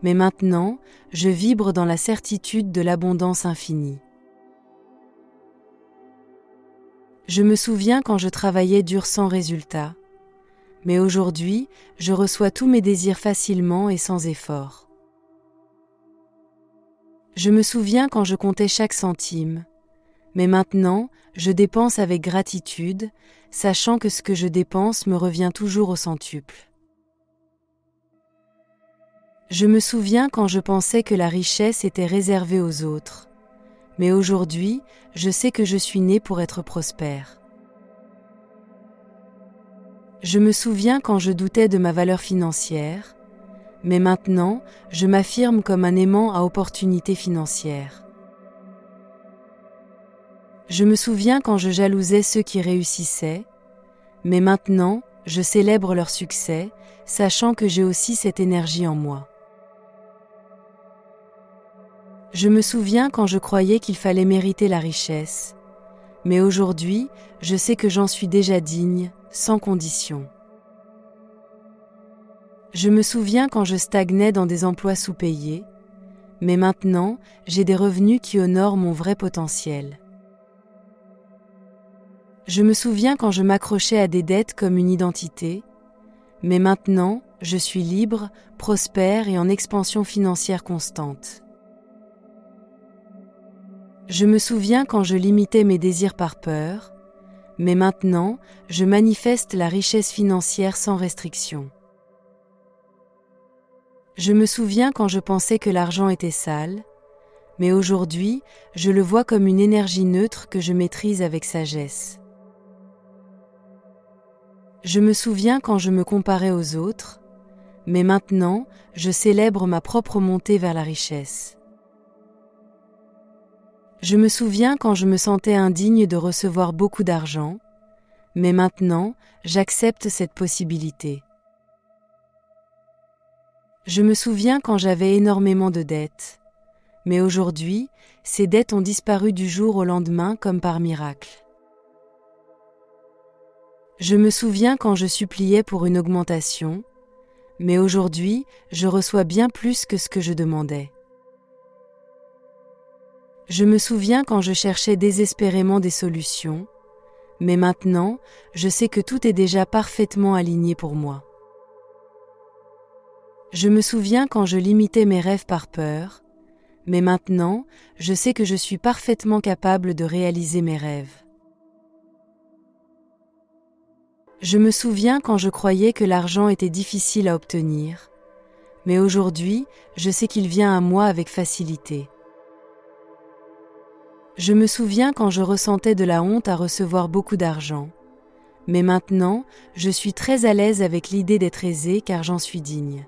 mais maintenant, je vibre dans la certitude de l'abondance infinie. Je me souviens quand je travaillais dur sans résultat, mais aujourd'hui, je reçois tous mes désirs facilement et sans effort. Je me souviens quand je comptais chaque centime, mais maintenant, je dépense avec gratitude, sachant que ce que je dépense me revient toujours au centuple. Je me souviens quand je pensais que la richesse était réservée aux autres, mais aujourd'hui, je sais que je suis né pour être prospère. Je me souviens quand je doutais de ma valeur financière, mais maintenant, je m'affirme comme un aimant à opportunités financières. Je me souviens quand je jalousais ceux qui réussissaient, mais maintenant, je célèbre leur succès, sachant que j'ai aussi cette énergie en moi. Je me souviens quand je croyais qu'il fallait mériter la richesse, mais aujourd'hui, je sais que j'en suis déjà digne, sans condition. Je me souviens quand je stagnais dans des emplois sous-payés, mais maintenant, j'ai des revenus qui honorent mon vrai potentiel. Je me souviens quand je m'accrochais à des dettes comme une identité, mais maintenant, je suis libre, prospère et en expansion financière constante. Je me souviens quand je limitais mes désirs par peur, mais maintenant, je manifeste la richesse financière sans restriction. Je me souviens quand je pensais que l'argent était sale, mais aujourd'hui, je le vois comme une énergie neutre que je maîtrise avec sagesse. Je me souviens quand je me comparais aux autres, mais maintenant, je célèbre ma propre montée vers la richesse. Je me souviens quand je me sentais indigne de recevoir beaucoup d'argent, mais maintenant, j'accepte cette possibilité. Je me souviens quand j'avais énormément de dettes, mais aujourd'hui, ces dettes ont disparu du jour au lendemain comme par miracle. Je me souviens quand je suppliais pour une augmentation, mais aujourd'hui, je reçois bien plus que ce que je demandais. Je me souviens quand je cherchais désespérément des solutions, mais maintenant, je sais que tout est déjà parfaitement aligné pour moi. Je me souviens quand je limitais mes rêves par peur, mais maintenant, je sais que je suis parfaitement capable de réaliser mes rêves. Je me souviens quand je croyais que l'argent était difficile à obtenir, mais aujourd'hui, je sais qu'il vient à moi avec facilité. Je me souviens quand je ressentais de la honte à recevoir beaucoup d'argent, mais maintenant, je suis très à l'aise avec l'idée d'être aisée car j'en suis digne.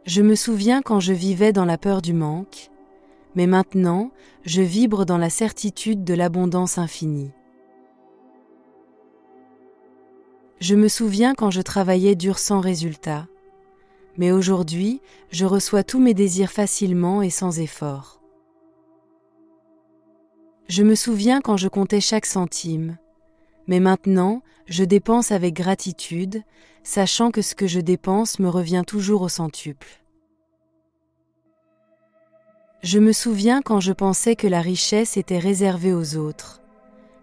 Je me souviens quand je vivais dans la peur du manque, mais maintenant, je vibre dans la certitude de l'abondance infinie. Je me souviens quand je travaillais dur sans résultat, mais aujourd'hui, je reçois tous mes désirs facilement et sans effort. Je me souviens quand je comptais chaque centime, mais maintenant, je dépense avec gratitude, sachant que ce que je dépense me revient toujours au centuple. Je me souviens quand je pensais que la richesse était réservée aux autres,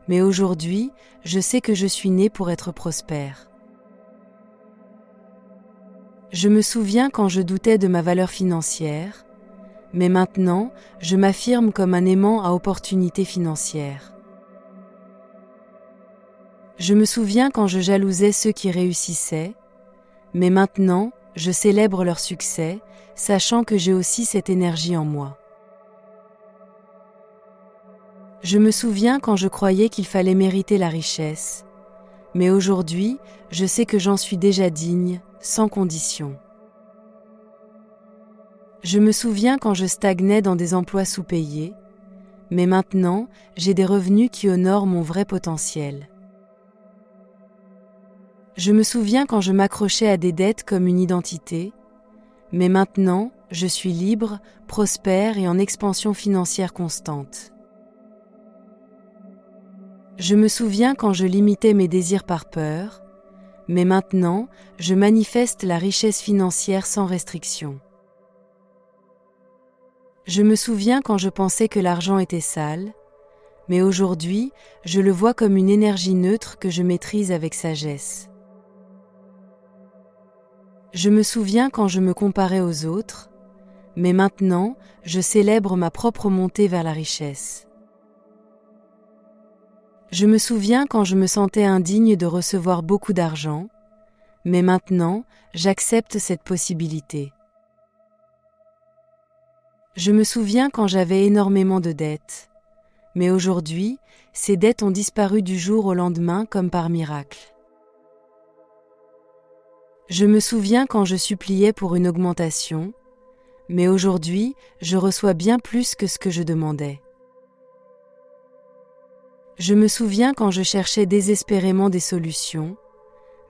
mais aujourd'hui, je sais que je suis né pour être prospère. Je me souviens quand je doutais de ma valeur financière, mais maintenant, je m'affirme comme un aimant à opportunités financières. Je me souviens quand je jalousais ceux qui réussissaient, mais maintenant, je célèbre leur succès, sachant que j'ai aussi cette énergie en moi. Je me souviens quand je croyais qu'il fallait mériter la richesse, mais aujourd'hui, je sais que j'en suis déjà digne, sans condition. Je me souviens quand je stagnais dans des emplois sous-payés, mais maintenant, j'ai des revenus qui honorent mon vrai potentiel. Je me souviens quand je m'accrochais à des dettes comme une identité, mais maintenant, je suis libre, prospère et en expansion financière constante. Je me souviens quand je limitais mes désirs par peur, mais maintenant, je manifeste la richesse financière sans restriction. Je me souviens quand je pensais que l'argent était sale, mais aujourd'hui, je le vois comme une énergie neutre que je maîtrise avec sagesse. Je me souviens quand je me comparais aux autres, mais maintenant, je célèbre ma propre montée vers la richesse. Je me souviens quand je me sentais indigne de recevoir beaucoup d'argent, mais maintenant, j'accepte cette possibilité. Je me souviens quand j'avais énormément de dettes, mais aujourd'hui, ces dettes ont disparu du jour au lendemain comme par miracle. Je me souviens quand je suppliais pour une augmentation, mais aujourd'hui, je reçois bien plus que ce que je demandais. Je me souviens quand je cherchais désespérément des solutions,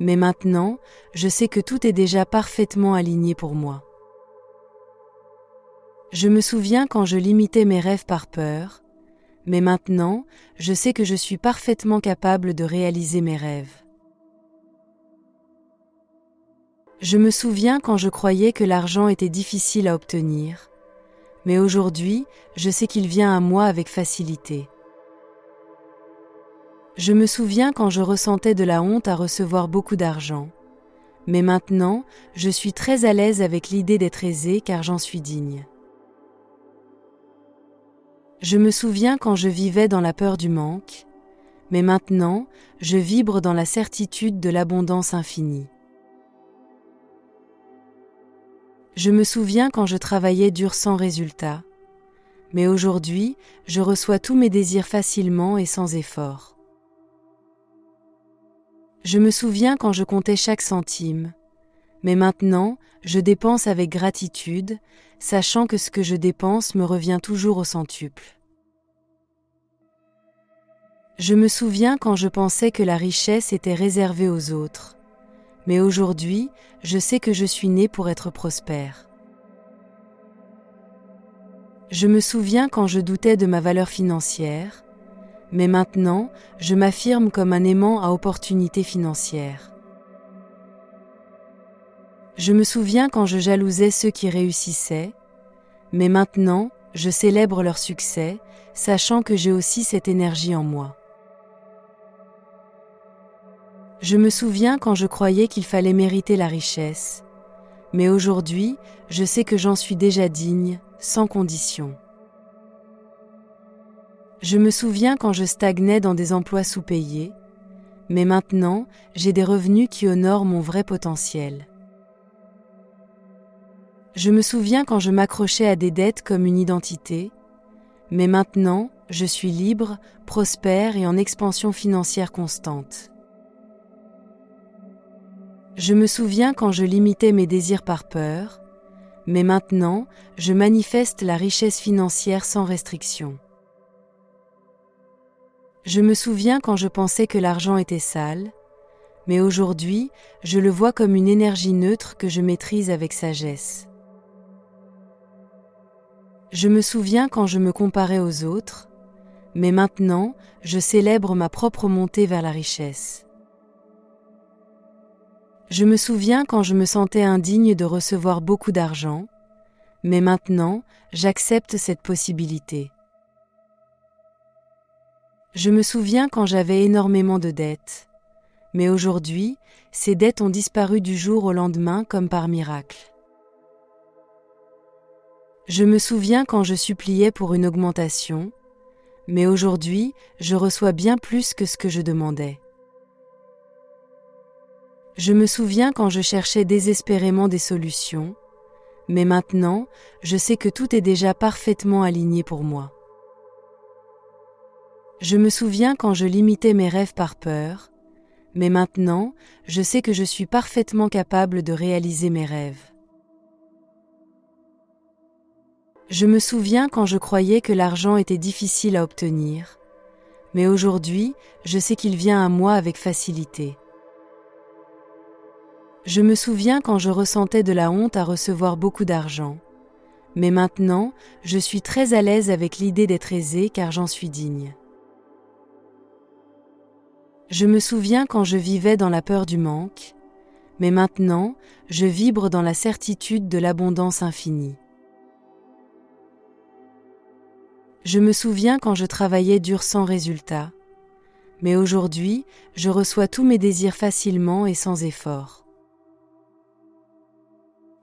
mais maintenant, je sais que tout est déjà parfaitement aligné pour moi. Je me souviens quand je limitais mes rêves par peur, mais maintenant, je sais que je suis parfaitement capable de réaliser mes rêves. Je me souviens quand je croyais que l'argent était difficile à obtenir, mais aujourd'hui, je sais qu'il vient à moi avec facilité. Je me souviens quand je ressentais de la honte à recevoir beaucoup d'argent, mais maintenant, je suis très à l'aise avec l'idée d'être aisée car j'en suis digne. Je me souviens quand je vivais dans la peur du manque, mais maintenant, je vibre dans la certitude de l'abondance infinie. Je me souviens quand je travaillais dur sans résultat, mais aujourd'hui, je reçois tous mes désirs facilement et sans effort. Je me souviens quand je comptais chaque centime, mais maintenant, je dépense avec gratitude, sachant que ce que je dépense me revient toujours au centuple. Je me souviens quand je pensais que la richesse était réservée aux autres, mais aujourd'hui, je sais que je suis né pour être prospère. Je me souviens quand je doutais de ma valeur financière, mais maintenant, je m'affirme comme un aimant à opportunités financières. Je me souviens quand je jalousais ceux qui réussissaient, mais maintenant, je célèbre leur succès, sachant que j'ai aussi cette énergie en moi. Je me souviens quand je croyais qu'il fallait mériter la richesse, mais aujourd'hui, je sais que j'en suis déjà digne, sans condition. Je me souviens quand je stagnais dans des emplois sous-payés, mais maintenant, j'ai des revenus qui honorent mon vrai potentiel. Je me souviens quand je m'accrochais à des dettes comme une identité, mais maintenant, je suis libre, prospère et en expansion financière constante. Je me souviens quand je limitais mes désirs par peur, mais maintenant, je manifeste la richesse financière sans restriction. Je me souviens quand je pensais que l'argent était sale, mais aujourd'hui, je le vois comme une énergie neutre que je maîtrise avec sagesse. Je me souviens quand je me comparais aux autres, mais maintenant, je célèbre ma propre montée vers la richesse. Je me souviens quand je me sentais indigne de recevoir beaucoup d'argent, mais maintenant, j'accepte cette possibilité. Je me souviens quand j'avais énormément de dettes, mais aujourd'hui, ces dettes ont disparu du jour au lendemain comme par miracle. Je me souviens quand je suppliais pour une augmentation, mais aujourd'hui, je reçois bien plus que ce que je demandais. Je me souviens quand je cherchais désespérément des solutions, mais maintenant, je sais que tout est déjà parfaitement aligné pour moi. Je me souviens quand je limitais mes rêves par peur, mais maintenant, je sais que je suis parfaitement capable de réaliser mes rêves. Je me souviens quand je croyais que l'argent était difficile à obtenir, mais aujourd'hui, je sais qu'il vient à moi avec facilité. Je me souviens quand je ressentais de la honte à recevoir beaucoup d'argent, mais maintenant, je suis très à l'aise avec l'idée d'être aisée car j'en suis digne. Je me souviens quand je vivais dans la peur du manque, mais maintenant, je vibre dans la certitude de l'abondance infinie. Je me souviens quand je travaillais dur sans résultat, mais aujourd'hui, je reçois tous mes désirs facilement et sans effort.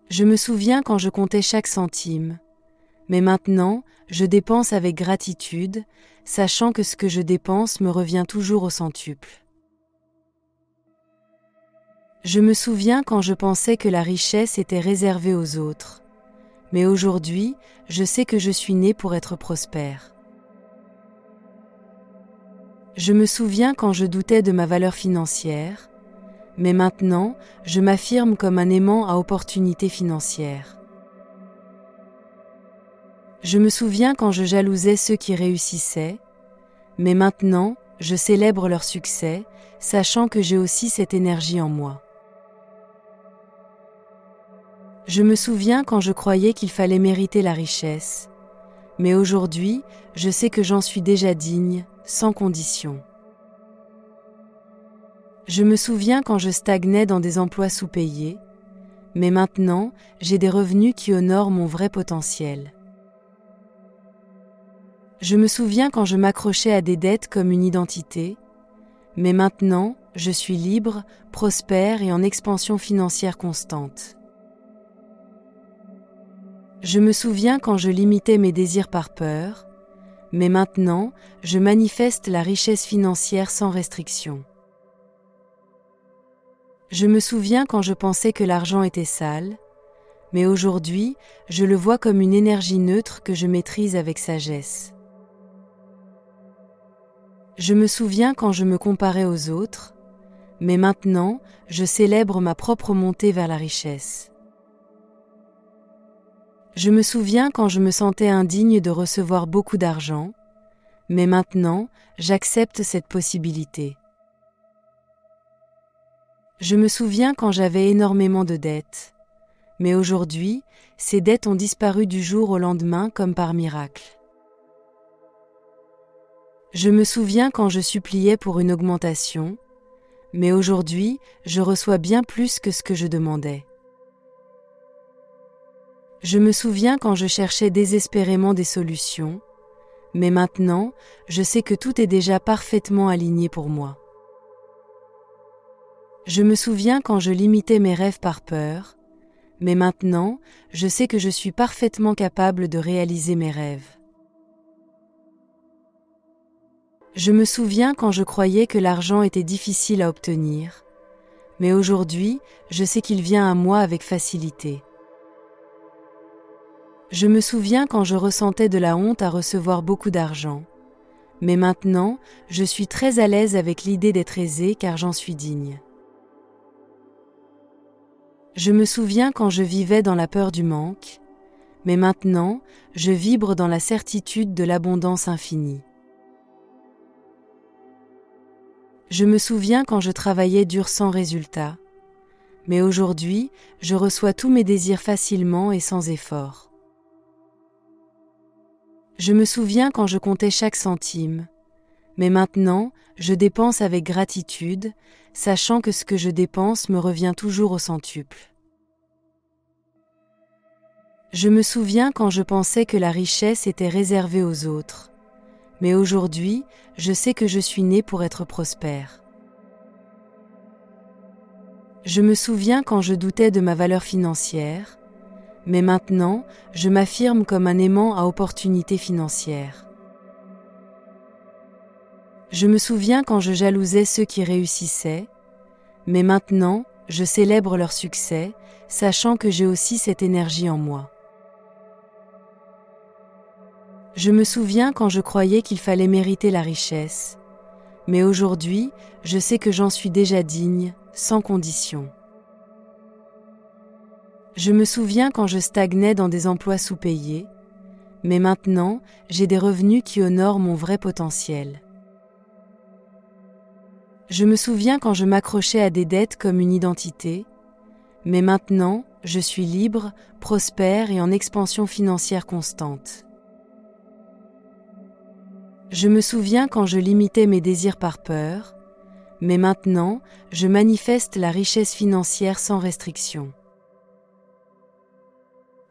Je me souviens quand je comptais chaque centime, mais maintenant, je dépense avec gratitude, sachant que ce que je dépense me revient toujours au centuple. Je me souviens quand je pensais que la richesse était réservée aux autres, mais aujourd'hui, je sais que je suis né pour être prospère. Je me souviens quand je doutais de ma valeur financière, mais maintenant, je m'affirme comme un aimant à opportunités financières. Je me souviens quand je jalousais ceux qui réussissaient, mais maintenant, je célèbre leur succès, sachant que j'ai aussi cette énergie en moi. Je me souviens quand je croyais qu'il fallait mériter la richesse, mais aujourd'hui, je sais que j'en suis déjà digne, sans condition. Je me souviens quand je stagnais dans des emplois sous-payés, mais maintenant, j'ai des revenus qui honorent mon vrai potentiel. Je me souviens quand je m'accrochais à des dettes comme une identité, mais maintenant, je suis libre, prospère et en expansion financière constante. Je me souviens quand je limitais mes désirs par peur, mais maintenant, je manifeste la richesse financière sans restriction. Je me souviens quand je pensais que l'argent était sale, mais aujourd'hui, je le vois comme une énergie neutre que je maîtrise avec sagesse. Je me souviens quand je me comparais aux autres, mais maintenant, je célèbre ma propre montée vers la richesse. Je me souviens quand je me sentais indigne de recevoir beaucoup d'argent, mais maintenant, j'accepte cette possibilité. Je me souviens quand j'avais énormément de dettes, mais aujourd'hui, ces dettes ont disparu du jour au lendemain comme par miracle. Je me souviens quand je suppliais pour une augmentation, mais aujourd'hui, je reçois bien plus que ce que je demandais. Je me souviens quand je cherchais désespérément des solutions, mais maintenant, je sais que tout est déjà parfaitement aligné pour moi. Je me souviens quand je limitais mes rêves par peur, mais maintenant, je sais que je suis parfaitement capable de réaliser mes rêves. Je me souviens quand je croyais que l'argent était difficile à obtenir, mais aujourd'hui, je sais qu'il vient à moi avec facilité. Je me souviens quand je ressentais de la honte à recevoir beaucoup d'argent, mais maintenant, je suis très à l'aise avec l'idée d'être aisée car j'en suis digne. Je me souviens quand je vivais dans la peur du manque, mais maintenant, je vibre dans la certitude de l'abondance infinie. Je me souviens quand je travaillais dur sans résultat, mais aujourd'hui, je reçois tous mes désirs facilement et sans effort. Je me souviens quand je comptais chaque centime, mais maintenant, je dépense avec gratitude, sachant que ce que je dépense me revient toujours au centuple. Je me souviens quand je pensais que la richesse était réservée aux autres, mais aujourd'hui, je sais que je suis née pour être prospère. Je me souviens quand je doutais de ma valeur financière, mais maintenant, je m'affirme comme un aimant à opportunités financières. Je me souviens quand je jalousais ceux qui réussissaient, mais maintenant, je célèbre leur succès, sachant que j'ai aussi cette énergie en moi. Je me souviens quand je croyais qu'il fallait mériter la richesse, mais aujourd'hui, je sais que j'en suis déjà digne, sans condition. Je me souviens quand je stagnais dans des emplois sous-payés, mais maintenant, j'ai des revenus qui honorent mon vrai potentiel. Je me souviens quand je m'accrochais à des dettes comme une identité, mais maintenant, je suis libre, prospère et en expansion financière constante. Je me souviens quand je limitais mes désirs par peur, mais maintenant, je manifeste la richesse financière sans restriction.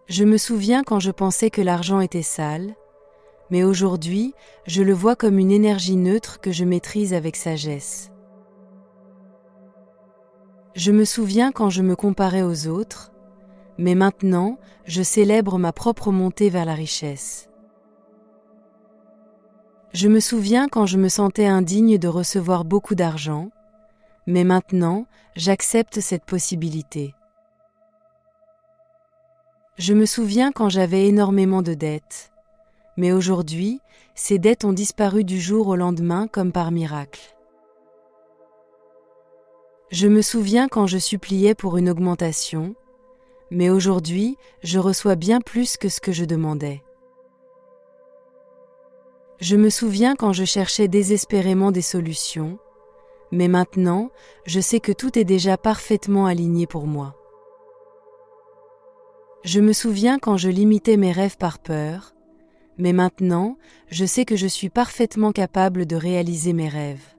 Je me souviens quand je pensais que l'argent était sale, mais aujourd'hui, je le vois comme une énergie neutre que je maîtrise avec sagesse. Je me souviens quand je me comparais aux autres, mais maintenant, je célèbre ma propre montée vers la richesse. Je me souviens quand je me sentais indigne de recevoir beaucoup d'argent, mais maintenant, j'accepte cette possibilité. Je me souviens quand j'avais énormément de dettes, mais aujourd'hui, ces dettes ont disparu du jour au lendemain comme par miracle. Je me souviens quand je suppliais pour une augmentation, mais aujourd'hui, je reçois bien plus que ce que je demandais. Je me souviens quand je cherchais désespérément des solutions, mais maintenant, je sais que tout est déjà parfaitement aligné pour moi. Je me souviens quand je limitais mes rêves par peur, mais maintenant, je sais que je suis parfaitement capable de réaliser mes rêves.